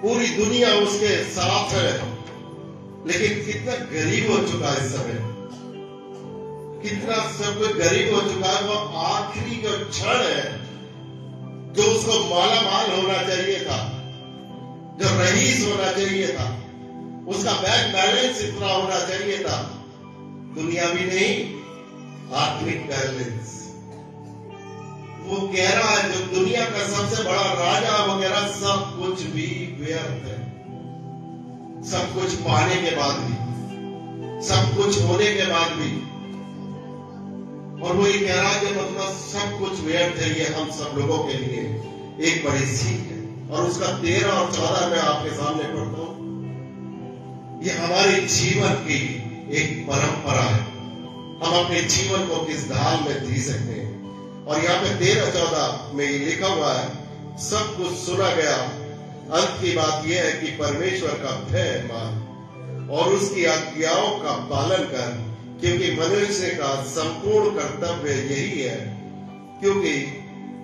पूरी दुनिया उसके साथ है, लेकिन कितना गरीब हो चुका है इस समय, कितना सब कोई गरीब हो चुका है। वो आखिरी जो क्षण है, जो उसको माला माल होना चाहिए था, जो रईस होना चाहिए था, उसका बैंक बैलेंस इतना होना चाहिए था, दुनियावी नहीं, आत्मिक बैलेंस। वो कह रहा है जो दुनिया का सबसे बड़ा राजा वगैरह सब कुछ भी व्यर्थ है, सब कुछ पाने के बाद भी, सब कुछ होने के बाद भी। और वो ये कह रहा है कि मतलब सब कुछ व्यर्थ है। ये हम सब लोगों के लिए एक बड़ी सीख है। और उसका 13 और 14 में आपके सामने पढ़ता हूं। ये हमारे जीवन की एक परंपरा है, हम अपने जीवन को किस ढाल में जी सकते हैं। और यहाँ पे 13-14 में ये लिखा हुआ है, सब कुछ सुना गया, अंत की बात यह है कि परमेश्वर का भय मान और उसकी आज्ञाओं का पालन कर, क्योंकि मनुष्य का संपूर्ण कर्तव्य यही है। क्योंकि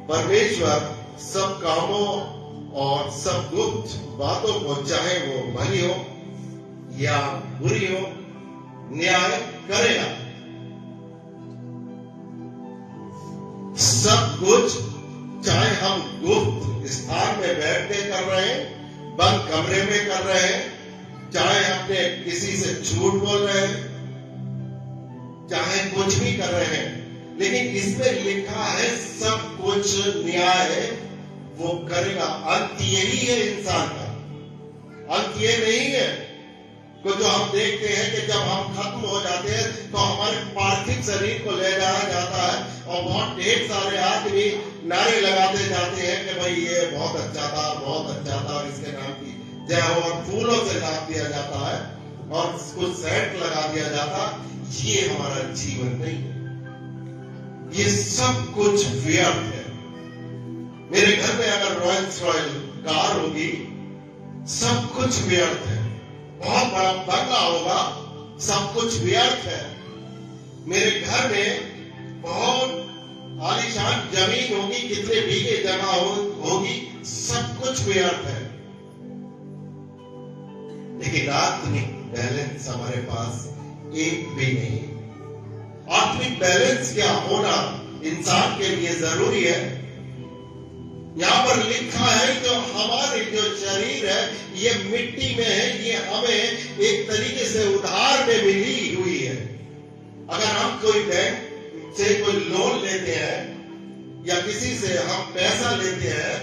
परमेश्वर सब कामों और सब गुप्त बातों को, चाहे वो भली हो या बुरी हो, न्याय करेगा। सब कुछ, चाहे हम गुप्त स्थान में बैठ के कर रहे हैं, बंद कमरे में कर रहे हैं, चाहे अपने किसी से झूठ बोल रहे हैं, चाहे कुछ भी कर रहे हैं, लेकिन इसमें लिखा है सब कुछ न्याय वो करेगा। अंत यही है इंसान का, अंत ये नहीं है कि जो हम देखते हैं कि जब हम खत्म हो जाते हैं तो हमारे पार्थिव शरीर को ले जाया जाता है और बहुत ढेर सारे आदमी नारे लगाते जाते हैं कि भाई ये बहुत अच्छा था, बहुत अच्छा था, और इसके नाम की जय हो, और फूलों से ढाक दिया जाता है और कुछ सेंट लगा दिया जाता। ये हमारा जीवन नहीं है, ये सब कुछ व्यर्थ है। मेरे घर में अगर रॉयल्स रॉयल कार होगी, सब कुछ व्यर्थ है। बहुत बड़ा बंगला होगा, सब कुछ व्यर्थ है। मेरे घर में बहुत आलीशान जमीन होगी, कितने बीघे जगह होगी, सब कुछ व्यर्थ है। लेकिन आत्मिक बैलेंस हमारे पास एक भी नहीं। आत्मिक बैलेंस क्या होना इंसान के लिए जरूरी है। यहां पर लिखा है जो हमारे जो शरीर है ये मिट्टी में है, ये हमें एक तरीके से उधार में मिली हुई है। अगर हम कोई बैंक से कोई लोन लेते हैं या किसी से हम पैसा लेते हैं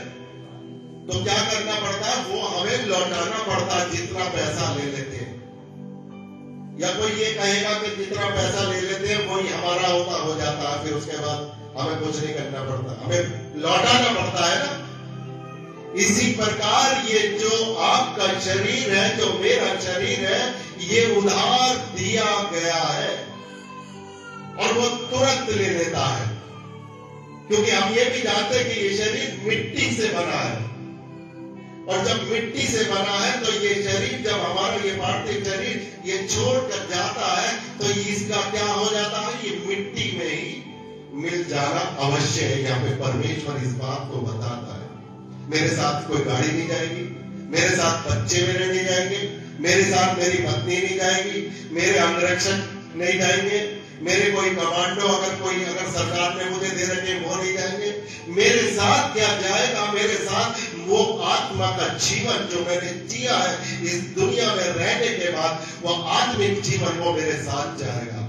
तो क्या करना पड़ता है, वो हमें लौटाना पड़ता है जितना पैसा ले लेते हैं। या कोई ये कहेगा कि जितना पैसा ले लेते हैं वही हमारा होता हो जाता है, फिर उसके बाद हमें कुछ नहीं करना पड़ता, हमें लौटाना पड़ता है ना। इसी प्रकार ये जो आपका शरीर है, जो मेरा शरीर है, ये उधार दिया गया है और वो तुरंत ले लेता है, क्योंकि हम ये भी जानते हैं कि ये शरीर मिट्टी से बना है। और जब मिट्टी से बना है तो ये शरीर, जब हमारा ये पार्थिव शरीर ये छोड़कर जाता है तो इसका क्या हो जाता है, ये मिट्टी में ही मिल जाना अवश्य है। यहाँ पे परमेश्वर इस बात को बताता है। मेरे साथ कोई गाड़ी नहीं जाएगी, मेरे साथ बच्चे मेरे नहीं जाएंगे, मेरे साथ मेरी पत्नी नहीं जाएगी, मेरे अंगरक्षक नहीं जाएंगे, मेरे कोई कमांडो अगर सरकार ने मुझे दे रखे वो नहीं जाएंगे। मेरे साथ क्या जाएगा, मेरे साथ वो आत्मा का जीवन जो मैंने जिया है इस दुनिया में रहने के बाद, वो आत्मिक जीवन वो मेरे साथ जाएगा।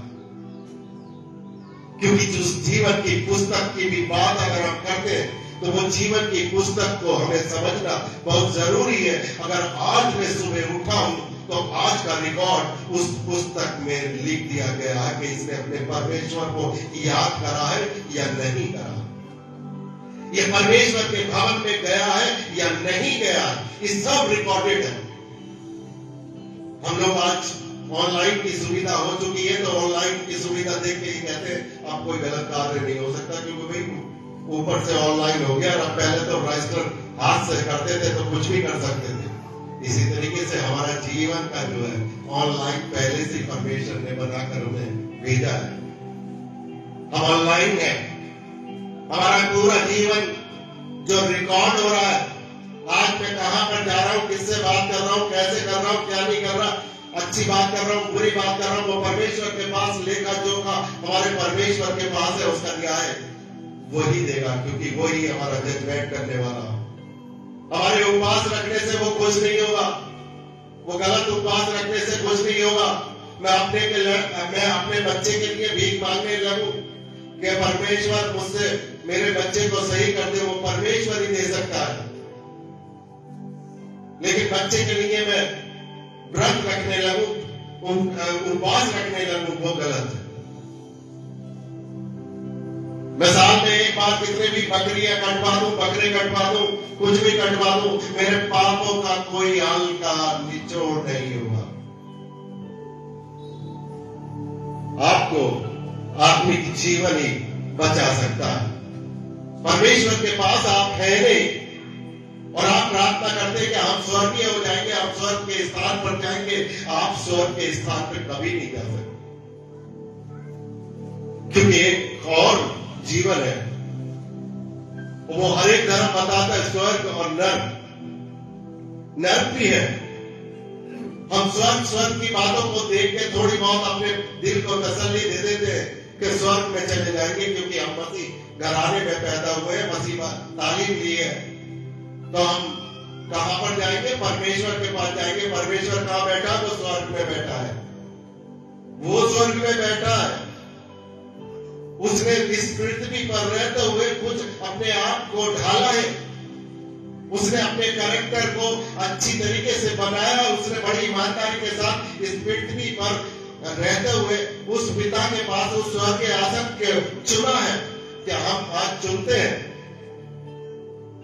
क्योंकि जिस जीवन की पुस्तक की भी बात अगर हम करते हैं तो वो जीवन की पुस्तक को हमें समझना बहुत जरूरी है। अगर आज मैं सुबह उठा हूं तो आज का रिकॉर्ड उस पुस्तक में लिख दिया गया है कि इसने अपने परमेश्वर को याद करा है या नहीं करा, ये परमेश्वर के भवन में गया है या नहीं गया, ये सब रिकॉर्डेड है। हम लोग आज ऑनलाइन की सुविधा हो चुकी है तो ऑनलाइन की सुविधा देख के ही कहते हैं अब कोई गलत कार्य नहीं हो सकता, क्योंकि भाई ऊपर से ऑनलाइन हो गया। और पहले तो रजिस्टर हाथ से करते थे तो कुछ भी कर सकते थे। इसी तरीके से हमारा जीवन का जो है ऑनलाइन पहले से परमेश्वर ने बनाकर हमें भेजा है। हम ऑनलाइन हैं, हमारा पूरा जीवन जो रिकॉर्ड हो रहा है, आज मैं कहां पर जा रहा हूं, किससे बात कर रहा हूं, कैसे कर रहा हूं, क्या नहीं कर रहा, अच्छी बात कर रहा हूं, बुरी बात कर रहा हूं, वो परमेश्वर के पास लेखा जोखा हमारे परमेश्वर के पास है, उसका न्याय वही देगा, क्योंकि वही हमारा जजमेंट करने वाला। हमारे उपवास रखने से वो खुश नहीं होगा, वो गलत उपवास रखने से खुश नहीं होगा। मैं अपने बच्चे के लिए भीख मांगने लगूं कि परमेश्वर मुझसे मेरे बच्चे को सही कर दे, वो परमेश्वर ही दे सकता है। लेकिन बच्चे के लिए मैं व्रत रखने लगूं, उपवास रखने लगूं, वो गलत है। मैं साल में एक बार कितने भी बकरियां कटवा दूं, बकरे कटवा दूं, कुछ भी कटवा दूं, मेरे पापों का कोई हल्का निचोड़ नहीं होगा। आपको आत्मिक जीवन ही बचा सकता है। परमेश्वर के पास आप है नहीं और आप प्रार्थना करते हैं कि हम स्वर्गीय हो जाएंगे, हम स्वर्ग के स्थान पर जाएंगे। आप स्वर्ग के स्थान पर कभी नहीं जा सकते, क्योंकि एक और जीवन है, वो हर एक धर्म बताता है स्वर्ग और नर्क भी है। हम स्वर्ग की बातों को देख के थोड़ी बहुत अपने दिल को तसल्ली दे देते हैं कि स्वर्ग में चले जाएंगे, क्योंकि हम मसीह घराने में पैदा हुए हैं, मसीह तालीम ली है। तो हम कहां पर जाएंगे? परमेश्वर के पास जाएंगे। परमेश्वर कहां बैठा? वो स्वर्ग में बैठा है, वो स्वर्ग में बैठा है। उसने इस पृथ्वी पर रहते हुए कुछ अपने आप को ढाला है, उसने अपने कैरेक्टर को अच्छी तरीके से बनाया, उसने बड़ी ईमानदारी के साथ इस पृथ्वी पर रहते हुए उस पिता के पास उस स्वर्ग के आसन के चुना है। क्या हम आज चुनते हैं?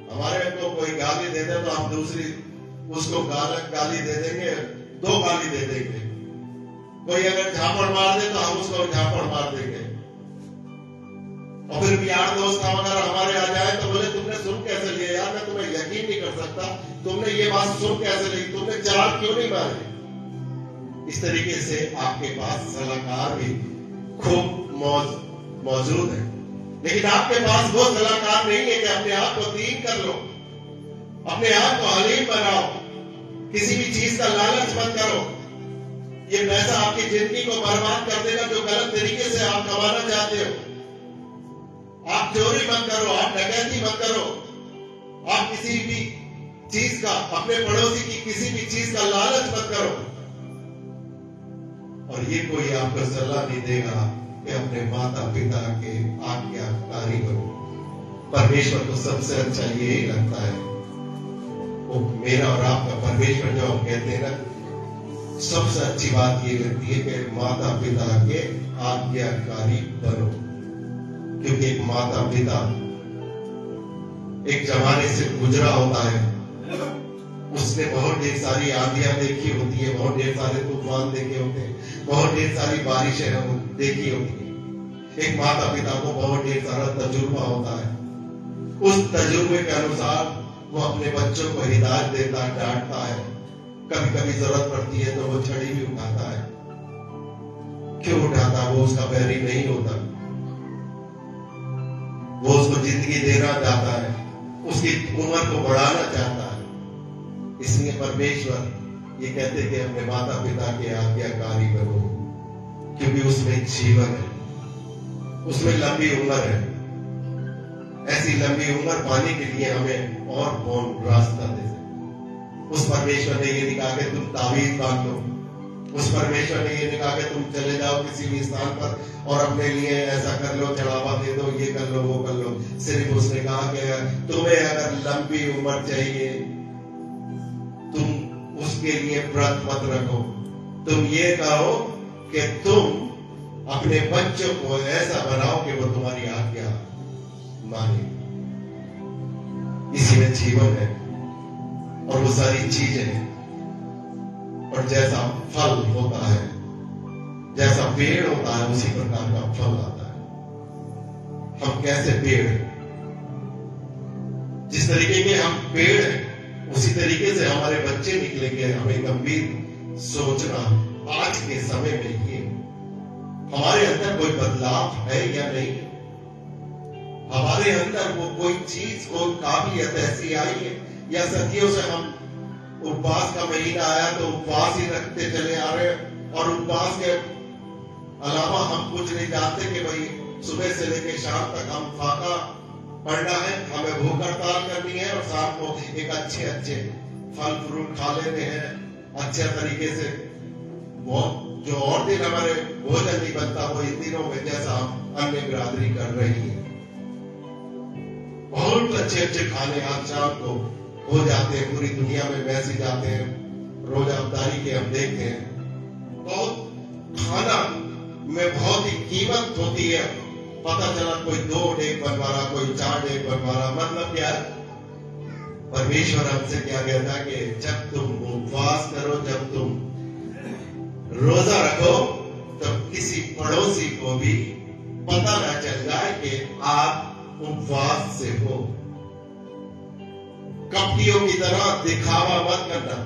हमारे को कोई गाली दे दे तो हम दूसरी उसको गाली दे देंगे, दो गाली दे देंगे। कोई अगर झापड़ मार दे तो हम उसको झापड़ मार देंगे। और फिर भी यार दोस्त अगर हमारे आ जाए तो बोले तुमने सुन कैसे लिया यार, मैं तुम्हें यकीन नहीं कर सकता, तुमने ये बात सुन कैसे ली, तुमने चार क्यों नहीं मारे? इस तरीके से आपके पास सलाहकार भी खूब मौजूद है, लेकिन आपके पास वो सलाहकार नहीं है कि अपने आप को दीन कर लो, अपने आप को हलीम बनाओ, किसी भी चीज का लालच मत करो। ये पैसा आपकी जिंदगी को बर्बाद कर देगा जो गलत तरीके से आप कमाना चाहते हो। आप चोरी मत करो, आप डकैती मत करो, आप किसी भी चीज का, अपने पड़ोसी की किसी भी चीज का लालच मत करो। और ये कोई आपको सलाह नहीं देगा कि अपने माता पिता के आज्ञाकारी बनो। परमेश्वर को सबसे अच्छा यही लगता है, वो मेरा और आपका परमेश्वर जो हम कहते हैं ना, सबसे अच्छी बात ये लगती है कि माता पिता के आज्ञाकारी बनो। क्योंकि एक माता पिता एक जमाने से गुजरा होता है, उसने बहुत ढेर सारी आंधियां देखी होती है, बहुत ढेर सारे तूफान देखे होते हैं, बहुत ढेर सारी बारिशें देखी होती है। एक माता पिता को बहुत ढेर सारा तजुर्बा होता है, उस तजुर्बे के अनुसार वो अपने बच्चों को हिदायत देता, डांटता है, कभी कभी जरूरत पड़ती है तो वो छड़ी भी उठाता है। क्यों उठाता? वो उसका बैरी नहीं होता, वो उसको जिंदगी देना चाहता है, उसकी उम्र को बढ़ाना चाहता है। इसलिए परमेश्वर ये कहते कि अपने माता पिता के आज्ञाकारी बनो, क्योंकि उसमें जीवन है, उसमें लंबी उम्र है। ऐसी लंबी उम्र पाने के लिए हमें और कौन रास्ता दे सकते? उस परमेश्वर ने ये नहीं कहा कि तुम तावीज बांध लो, उस परमेश्वर ने ये नहीं कहा कि तुम चले जाओ किसी भी स्थान पर और अपने लिए ऐसा कर लो, चढ़ावा दे दो, ये कर लो, वो कर लो। सिर्फ उसने कहा कि तुम्हें अगर लंबी उम्र चाहिए, तुम उसके लिए व्रत मत रखो, तुम ये कहो कि तुम अपने बच्चों को ऐसा बनाओ कि वो तुम्हारी आज्ञा माने। इसी में जीवन है और वो सारी चीजें हैं। और जैसा फल होता है, जैसा पेड़ होता है, उसी प्रकार का फल आता है। हम कैसे पेड़, जिस तरीके के हम पेड़ हैं उसी तरीके से हमारे बच्चे निकलेंगे। हमें गंभीर सोचना आज के समय में ये हमारे अंदर कोई बदलाव है या नहीं, हमारे अंदर वो कोई चीज, कोई काबिलियत ऐसी आई है, या सदियों से हम उपवास का महीना आया तो उपवास ही रखते चले आ रहे हैं, और उपवास के अलावा हम कुछ नहीं जानते कि भाई सुबह से लेकर शाम तक हम फाका पढ़ना है, हमें भूख हड़ताल करनी है, और शाम को एक अच्छे अच्छे फल फ्रूट खा लेने हैं अच्छे तरीके से। वो जो और दिन हमारे भोजन नहीं बनता वो इन दिनों में जैसा हम अन्य बिरादरी कर रही है, बहुत अच्छे अच्छे खाने आज शाम को हो जाते हैं, पूरी दुनिया में मैसेज आते हैं, रोजादारी के हम देखते हैं, बहुत खाना में बहुत ही कीमत होती है। पता चला कोई 2 डेग बनवा रहा, कोई 4 डेग बनवा रहा, मतलब क्या है? परमेश्वर हमसे क्या कहता है कि जब तुम उपवास करो, जब तुम रोजा रखो, तब किसी पड़ोसी को भी पता ना चल जाए कि आप उपवास से हो। कपटियों की तरह दिखावा मत करना।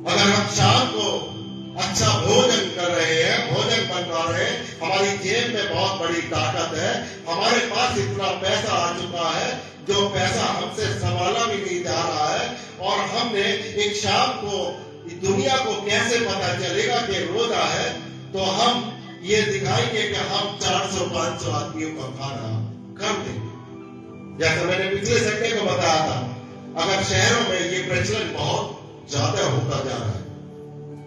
अगर हम शाम को अच्छा भोजन कर रहे हैं, भोजन बनवा रहे हैं, हमारी जेब में बहुत बड़ी ताकत है, हमारे पास इतना पैसा आ चुका है, जो पैसा हमसे संभाला भी नहीं जा रहा है, और हमने एक शाम को दुनिया को कैसे पता चलेगा कि रोजा है, तो हम ये दिखाएंगे कि हम 400-500 आदमियों का खाना कर देंगे। जैसा मैंने पिछले संडे को बताया था, अगर शहरों में ये प्रचलन बहुत ज्यादा होता जा रहा है।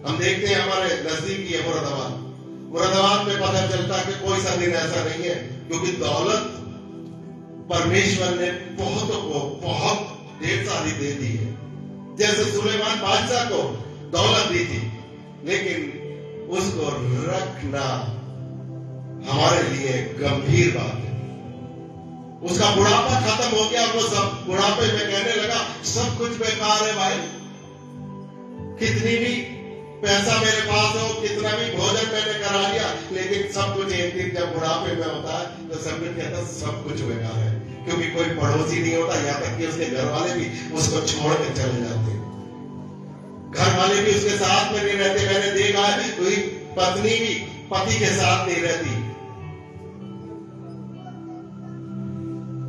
हम देखते हैं हमारे नजदीक ही है मुरादाबाद में पता चलता है कि कोई सा दिन ऐसा नहीं है, क्योंकि दौलत परमेश्वर ने बहुतों को बहुत ढेर सारी दे दी है। जैसे सुलेमान बादशाह को दौलत दी थी, लेकिन उसको रखना हमारे लिए गंभीर बात है। उसका बुढ़ापा खत्म हो गया, वो सब बुढ़ापे में कहने लगा सब कुछ बेकार है भाई, कितनी भी पैसा मेरे पास हो, कितना भी भोजन मैंने करा लिया, लेकिन सब कुछ एक दिन जब बुढ़ापे में होता है तो सब कुछ कहता है सब कुछ बेकार है, क्योंकि कोई पड़ोसी नहीं होता, यहाँ तक कि उसके घर वाले भी उसको छोड़ के चले जाते, घर वाले भी उसके साथ में नहीं रहते। मैंने देखा है कोई पत्नी भी पति के साथ नहीं रहती।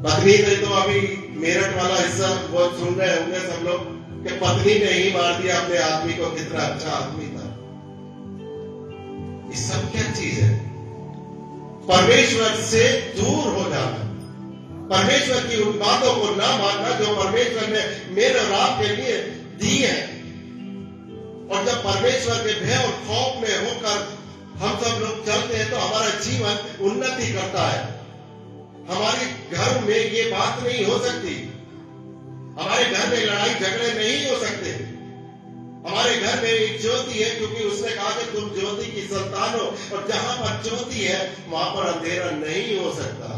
पत्नी ने तो अभी मेरठ वाला हिस्सा वो सुन रहे होंगे सब लोग कि पत्नी ने ही मार दिया अपने आदमी को, कितना अच्छा आदमी था। ये सब क्या चीज है? परमेश्वर से दूर हो जाना, परमेश्वर की उन बातों को ना मानना जो परमेश्वर ने मेरे और आपके लिए दी है। और जब परमेश्वर के भय और खौफ में होकर हम सब लोग चलते हैं तो हमारा जीवन उन्नति करता है। हमारे घर में ये बात नहीं हो सकती, हमारे घर में लड़ाई झगड़े नहीं हो सकते। हमारे घर में एक ज्योति है, क्योंकि उसने कहा कि तुम ज्योति की संतान हो, और जहां पर ज्योति है वहां पर अंधेरा नहीं हो सकता,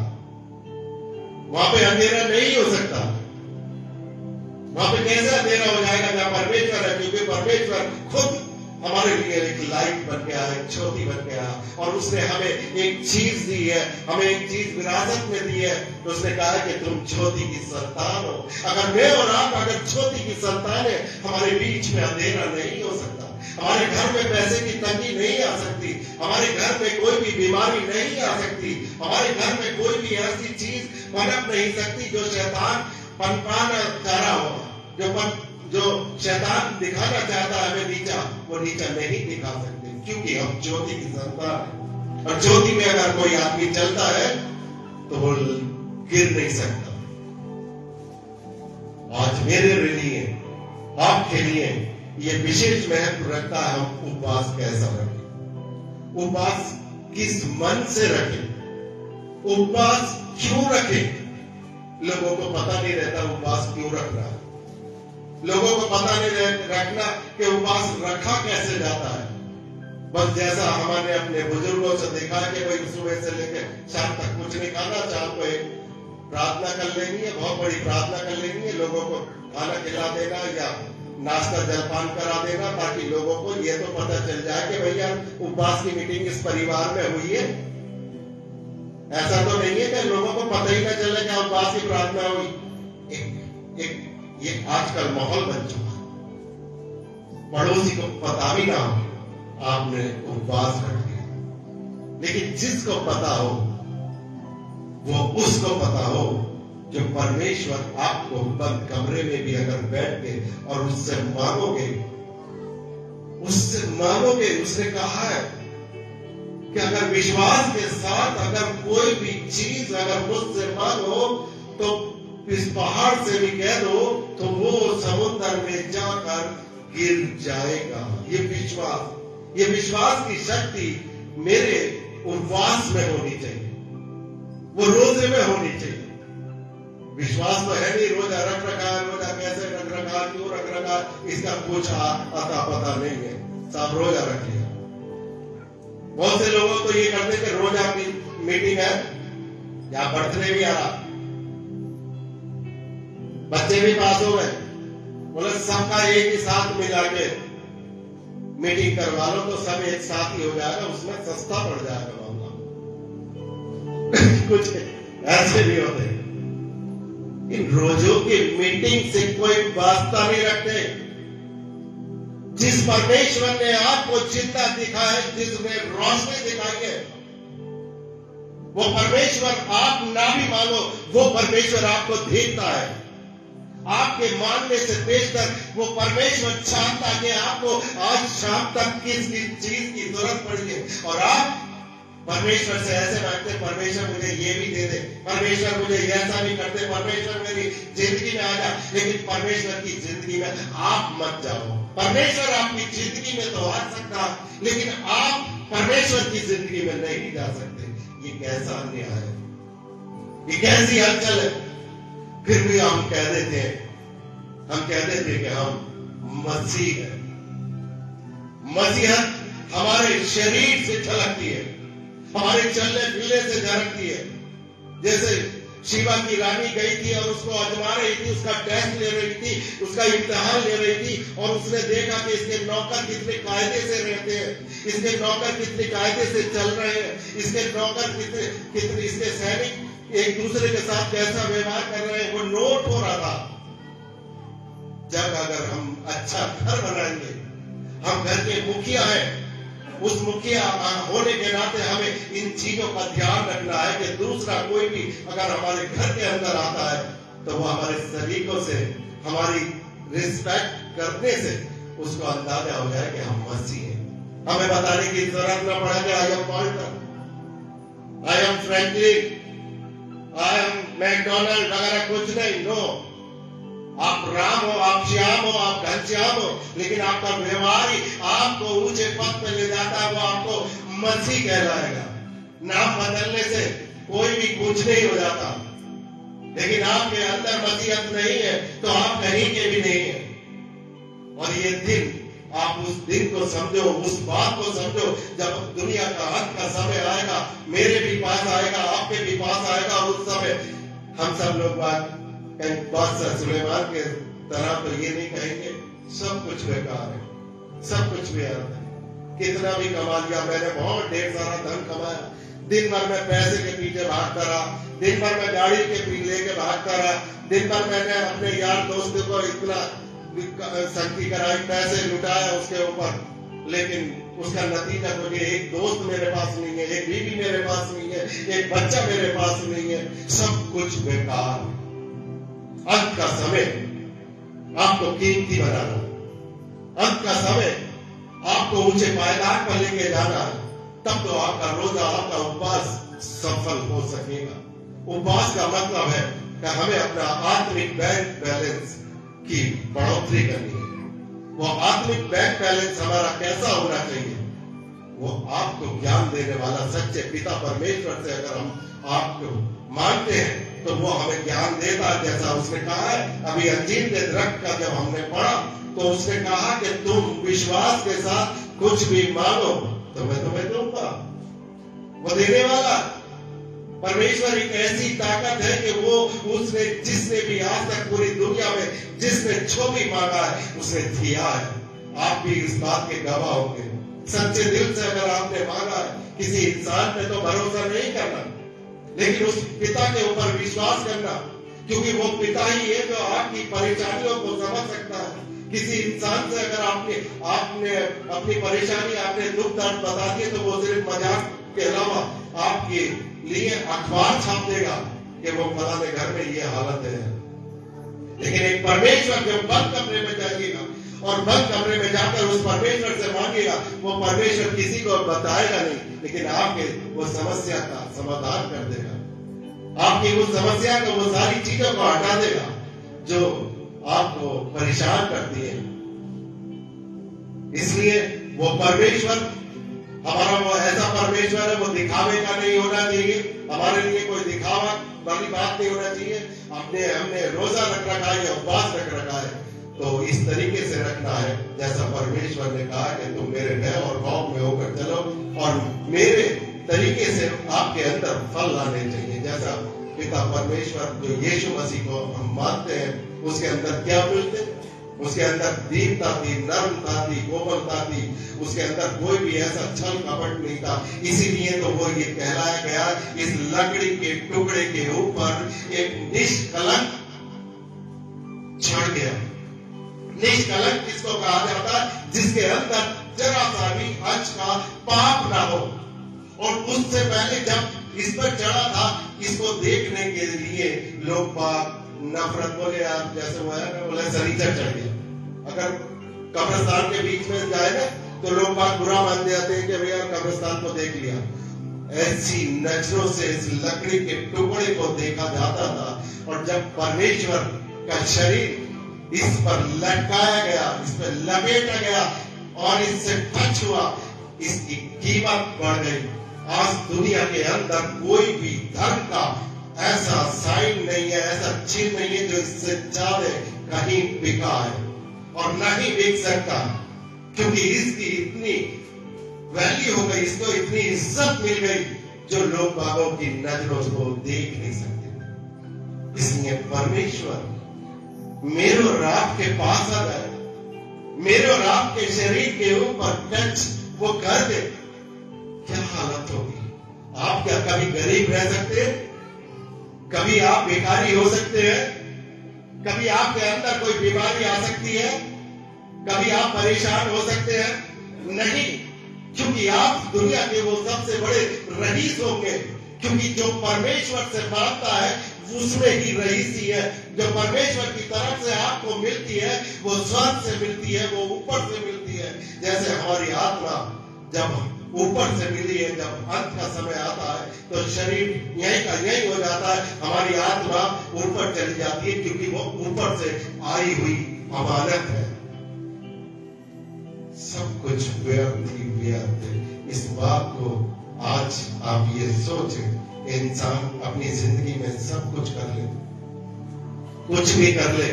वहां पे अंधेरा नहीं हो सकता। वहां पे कैसे अंधेरा हो जाएगा जहां परमेश्वर है? क्योंकि परमेश्वर खुद हमारे लिए एक लाइट बन गया, एक ज्योति बन गया, और उसने हमें एक चीज दी है, हमें एक चीज विरासत में दी है। तो उसने कहा है कि तुम ज्योति की संतान हो। अगर मैं और आप अगर ज्योति की संतान है, हमारे बीच में अंधेरा नहीं हो सकता, हमारे घर में पैसे की तंगी नहीं आ सकती, हमारे घर में कोई भी बीमारी नहीं आ सकती, हमारे घर में कोई भी ऐसी चीज पनप नहीं सकती जो शैतान पनपाना चाह रहा हो, जो शैतान दिखाना चाहता है हमें नीचा, वो नीचा नहीं दिखा सकते, क्योंकि हम ज्योति की संतान है। और ज्योति में अगर कोई आदमी चलता है तो वो गिर नहीं सकता। आज मेरे लिए, आपके लिए ये विशेष महत्व रखता है हम उपवास कैसा रखें, उपवास किस मन से रखें, उपवास क्यों रखें। लोगों को पता नहीं रहता उपवास क्यों रखना है, लोगों को पता नहीं रखना कि उपवास रखा कैसे जाता है। बस जैसा हमारे अपने बुजुर्गों से देखा कि भाई सुबह से लेकर शाम तक कुछ नहीं खाना, शाम को एक प्रार्थना कर लेनी है, बहुत बड़ी प्रार्थना कर लेनी है, लोगों को खाना खिला देना या नाश्ता जलपान करा देना, ताकि लोगों को यह तो पता चल जाए कि भैया उपवास की मीटिंग इस परिवार में हुई है। ऐसा तो नहीं है कि लोगों को पता ही ना चले कि उपवास की प्रार्थना हुई। ये आजकल माहौल बन चुका है, पड़ोसी को पता भी ना हो आपने उपवास कर दिया। लेकिन जिसको पता हो वो उसको पता हो जो परमेश्वर आपको बंद कमरे में भी अगर बैठ के और उससे मांगोगे, उसने कहा है कि अगर विश्वास के साथ अगर कोई भी चीज अगर मुझसे मांगो तो इस पहाड़ से भी कह दो तो वो समुद्र में जाकर गिर जाएगा। ये विश्वास की शक्ति मेरे उपवास में होनी चाहिए, वो रोजे में होनी चाहिए। विश्वास तो है नहीं, रोजा रख रखा है, रोजा कैसे रख रखा, क्यों रख रखा, इसका कुछ आता पता नहीं है, साहब रोजा रख लिया। बहुत से लोगों को ये करते कि रोजा की मीटिंग है या बर्थडे भी आ रहा, बच्चे भी पास हो गए, बोले सबका एक ही साथ मिला के मीटिंग करवा लो तो सब एक साथ ही हो जाएगा, उसमें सस्ता पड़ जाएगा मामला। कुछ ऐसे भी होते हैं। इन रोजों की मीटिंग से कोई वास्ता नहीं रखते। जिस परमेश्वर ने आपको चिंता दिखाई, जिसने रोशनी दिखाई है, वो परमेश्वर आप ना भी मानो, वो परमेश्वर आपको देखता है। आपके मानने से बेशतर वो परमेश्वर चाहता कि आपको आज शाम तक किस चीज की जरूरत पड़ी है, और आप परमेश्वर से ऐसे मांगते, परमेश्वर मुझे ये भी दे दे, परमेश्वर मुझे ऐसा भी कर दे, परमेश्वर मेरी जिंदगी में आ जा। लेकिन परमेश्वर की जिंदगी में आप मत जाओ। परमेश्वर आपकी जिंदगी में तो आ सकता, लेकिन आप परमेश्वर की जिंदगी में नहीं जा सकते। ये कैसा अन्याय है, ये कैसी हलचल है। फिर भी हम कह देते कि हम मसीह हैं। मसीहत हमारे शरीर से झलकती है, हमारे चलने फिरने से झलकती है। जैसे शिवा की रानी गई थी और उसको आजमा रही थी, उसका टेस्ट ले रही थी, उसका इम्तिहान ले रही थी, और उसने देखा कि इसके नौकर कितने कायदे से रहते हैं, इसके नौकर कितने कायदे से चल रहे हैं, इसके नौकर कितने इसके सैनिक एक दूसरे के साथ कैसा व्यवहार कर रहे हैं, वो नोट हो रहा था। जब अगर हम अच्छा घर बनाएंगे, हम घर के मुखिया हैं, उस मुखिया होने के नाते हमें इन चीजों का ध्यान रखना है कि दूसरा कोई भी अगर हमारे घर के अंदर आता है तो वो हमारे सलीकों से, हमारी रिस्पेक्ट करने से उसको अंदाजा हो जाए कि हम मसीह हैं। हमें बताने की जरूरत न पड़े कि I am Poulter, I am Franklin, I am McDonald वगैरह कुछ नहीं। नो, आप राम हो, आप श्याम हो, आप घनश्याम हो, लेकिन आपका व्यवहार ही आपको ऊंचे पद पे ले जाता है, वो आपको मसीह कहलाएगा। नाम बदलने से कोई भी कुछ नहीं हो जाता, लेकिन आपके अंदर मसीहत नहीं है तो आप कहीं के भी नहीं है। और ये दिन, आप उस दिन को समझो, उस बात को समझो, जब दुनिया का अंत का समय आएगा, मेरे भी पास आएगा, आपके भी पास आएगा, और उस समय हम सब लोग बादशाह सुलेमान के तरह तो ये नहीं कहेंगे सब कुछ बेकार है, सब कुछ व्यर्थ है, कितना भी कमा लिया मैंने, बहुत ढेर सारा धन कमाया, दिन भर मैं पैसे के पीछे भागता रहा, दिन भर मैं गाड़ी के पीछे लेके भागता रहा, दिन भर मैंने अपने यार दोस्तों को इतना संगति कराई, पैसे लुटाया उसके ऊपर, लेकिन उसका नतीजा मुझे एक दोस्त मेरे पास नहीं है, एक बीवी मेरे पास नहीं है, एक बच्चा मेरे पास नहीं है, सब कुछ बेकार। अंत का समय आपको कीमती बनाना, अंत का समय आपको ऊंचे पायदान पर लेके जाना, तब तो आपका रोजा, आपका उपवास सफल हो सकेगा। उपवास का मतलब है कि हमें अपना आत्मिक बैंक बैलेंस की बढ़ोतरी करनी है। वो आत्मिक बैंक बैलेंस हमारा कैसा होना चाहिए? वो आपको ज्ञान देने वाला सच्चे पिता परमेश्वर से अगर हम आपको मानते हैं तो वो हमें ज्ञान देता है। जैसा उसने कहा है अभी अंजीर के दरख्त का जब हमने पढ़ा तो उसने कहा कि तुम विश्वास के साथ कुछ भी मांगो तो मैं तुम्हें दूंगा। वो देने वाला परमेश्वर एक ऐसी ताकत है कि वो उसने जिसने भी आज तक पूरी दुनिया में जिसने जो भी मांगा है उसने दिया है। आप भी इस बात के गवाह होंगे। सच्चे दिल से अगर आपने मांगा है, किसी इंसान पे तो भरोसा नहीं करना, लेकिन उस पिता के ऊपर विश्वास करना, क्योंकि वो पिता ही है जो आपकी परेशानियों को समझ सकता है। किसी इंसान से अगर आपने अपनी परेशानी, आपने दुख दर्द बता दिए तो वो सिर्फ मजाक के अलावा आपके लिए अखबार छाप देगा कि वो फलाने घर में ये हालत है। लेकिन एक परमेश्वर जब बंद कमरे में जाइएगा और बंद कमरे में जाकर उस परमेश्वर से मांगेगा, वो परमेश्वर किसी को बताएगा नहीं, लेकिन आपके वो समस्या का समाधान कर देगा। आपकी उस समस्या को, वो सारी चीजों को हटा देगा जो आपको परेशान करती है। इसलिए वो परमेश्वर हमारा वो ऐसा परमेश्वर है, वो दिखावे का नहीं होना चाहिए। हमारे लिए कोई दिखावा वाली बात नहीं होना चाहिए। हमने रोजा रख रखा है या उपवास रख रखा है, तो इस तरीके से रखना है जैसा परमेश्वर ने कहा कि तुम मेरे भय और खौफ में होकर चलो और मेरे तरीके से आपके अंदर फल लाने चाहिए। जैसा पिता परमेश्वर जो यीशु मसीह को हम मानते हैं, उसके अंदर क्या मिलते, उसके अंदर दीनता थी, नम्रता थी, कोमलता थी, उसके अंदर कोई भी ऐसा छल कपट नहीं था। इसीलिए तो वो ये कहलाया गया, इस लकड़ी के टुकड़े के ऊपर एक निष्कलंक छड़ गया। निष्कलंक किसको कहा जाता है? जिसके अंदर जरा सा भी अंश का पाप ना हो। और उससे पहले जब इस पर चढ़ा था, इसको देखने के लिए लोग बाग नफरत बोले, आप जैसे वो है बोले सरीचर चढ़ गया। अगर कब्रिस्तान के बीच में जाए ना तो लोग बाग बुरा मान जाते हैं कि भैया कब्रिस्तान को देख लिया। ऐसी नजरों से इस लकड़ी के टुकड़े को देखा जाता था। और जब परमेश्वर का शरीर इस पर लटकाया गया, इस पर लपेटा गया और इससे टच हुआ, इसकी कीमत बढ़ गई। आज दुनिया के अंदर कोई भी धर्म का ऐसा साइन नहीं है, ऐसा चिन्ह नहीं है जो इससे ज्यादा कहीं बिका है और नहीं बिक सकता, क्योंकि इसकी इतनी वैल्यू हो गई, इसको इतनी इज्जत मिल गई जो लोग बागों की नजरों को देख नहीं सकते। इसलिए परमेश्वर मेरो और आपके पास आ जाए, मेरे और आपके शरीर के ऊपर टच वो कर दे, क्या हालत होगी? आप क्या कभी गरीब रह सकते हैं? कभी आप भिखारी हो सकते हैं? कभी आपके अंदर कोई बीमारी आ सकती है? कभी आप परेशान हो सकते हैं? नहीं, क्योंकि आप दुनिया के वो सबसे बड़े रईस होंगे, क्योंकि जो परमेश्वर से मांगता है उसमें ही रईसी है। जो परमेश्वर की तरफ से आपको मिलती है वो स्वर्ग से मिलती है, वो ऊपर से मिलती है। जैसे हमारी आत्मा जब ऊपर से मिली है, जब अंत का समय आता है तो शरीर यहीं का यहीं हो जाता है, हमारी आत्मा ऊपर चली जाती है, क्योंकि वो ऊपर से आई हुई अमानत है। सब कुछ व्यर्थ ही व्यर्थ है। इस बात को आज आप ये सोचें, इंसान अपनी जिंदगी में सब कुछ कर ले, कुछ भी कर ले,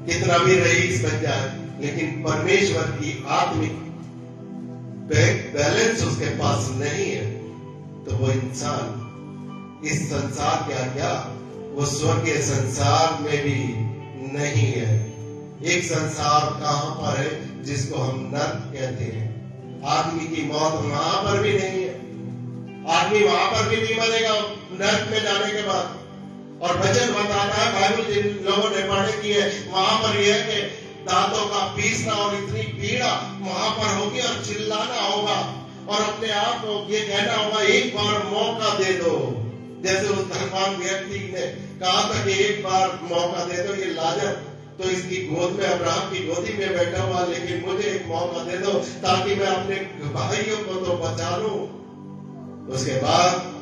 कितना भी रईस बन जाए, लेकिन परमेश्वर की आत्मिक बैलेंस उसके पास नहीं है, तो वो इंसान इस संसार के क्या, वो स्वर्गीय संसार में भी नहीं है। एक संसार कहां पर है जिसको हम नर्क कहते हैं। आदमी की मौत वहां पर भी नहीं है, आदमी वहां पर भी नहीं मरेगा नर्क में जाने के बाद। और वचन बताता है, बाइबल जिन लोगों ने पढ़े की है, वहां पर यह है कि दांतों का पीसना और इतनी पीड़ा वहां पर होगी और चिल्लाना होगा और अपने आप को ये कहना होगा एक बार मौका दे दो। जैसे उस धनवान व्यक्ति ने कहा था कि एक बार मौका दे दो, ये लाजर तो इसकी गोद में, अब्राहम की गोदी में बैठा हुआ, लेकिन मुझे एक मौका दे दो ताकि मैं अपने भाइयों को तो बचा लूं। उसके बाद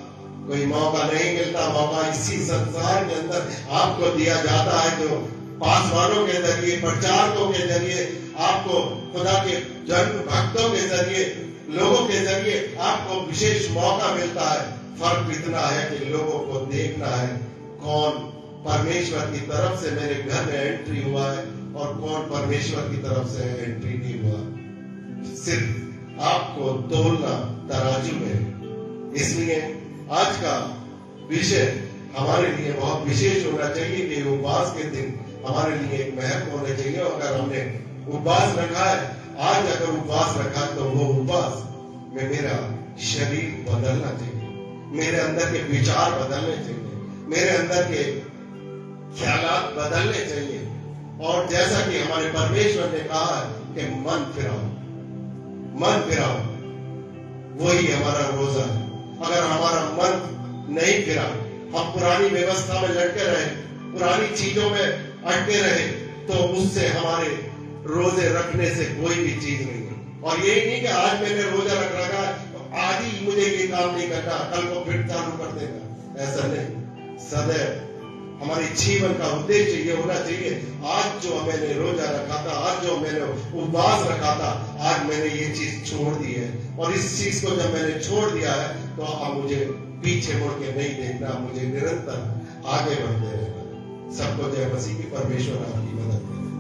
कोई मौका नहीं मिलता। मौका इसी संसार के अंदर आपको दिया जाता है, जो पासवानों के जरिए, प्रचारकों के जरिए, आपको खुदा के जन भक्तों के जरिए, लोगों के जरिए आपको विशेष मौका मिलता है। फर्क इतना है कि लोगों को देखना है कौन परमेश्वर की तरफ से मेरे घर में एंट्री हुआ है और कौन परमेश्वर की तरफ से एंट्री नहीं हुआ। सिर्फ आपको तोलना तराजू में। इसलिए आज का विषय हमारे लिए बहुत विशेष होना चाहिए कि उपवास के दिन हमारे लिए एक महत्व होना चाहिए। अगर हमने उपवास रखा है, आज अगर उपवास रखा तो वो उपवास में मेरा शरीर बदलना चाहिए, मेरे अंदर के विचार बदलने चाहिए, मेरे अंदर के ख्यालात बदलने चाहिए। और जैसा कि हमारे परमेश्वर ने कहा है कि मन फिराओ, मन फिराओ, वही हमारा रोजा है। अगर हमारा मन नहीं फिरा, हम पुरानी व्यवस्था में लटके रहे, पुरानी चीजों में अटके रहे, तो उससे हमारे रोजे रखने से कोई भी चीज नहीं है। और यही नहीं कि आज मैंने रोजा रख रखा, आज ही मुझे ये काम नहीं करना, कल को फिर चालू कर देगा, ऐसा नहीं। सदैव हमारे जीवन का उद्देश्य ये होना चाहिए, आज जो मैंने रोजा रखा था, आज जो मैंने उपवास रखा था, आज मैंने ये चीज छोड़ दी है। और इस चीज को जब मैंने छोड़ दिया है, तो अब मुझे पीछे मुड़ के नहीं देखना, मुझे निरंतर आगे बढ़ते रहना। सबको जय मसीह की, परमेश्वर आपकी मदद करे।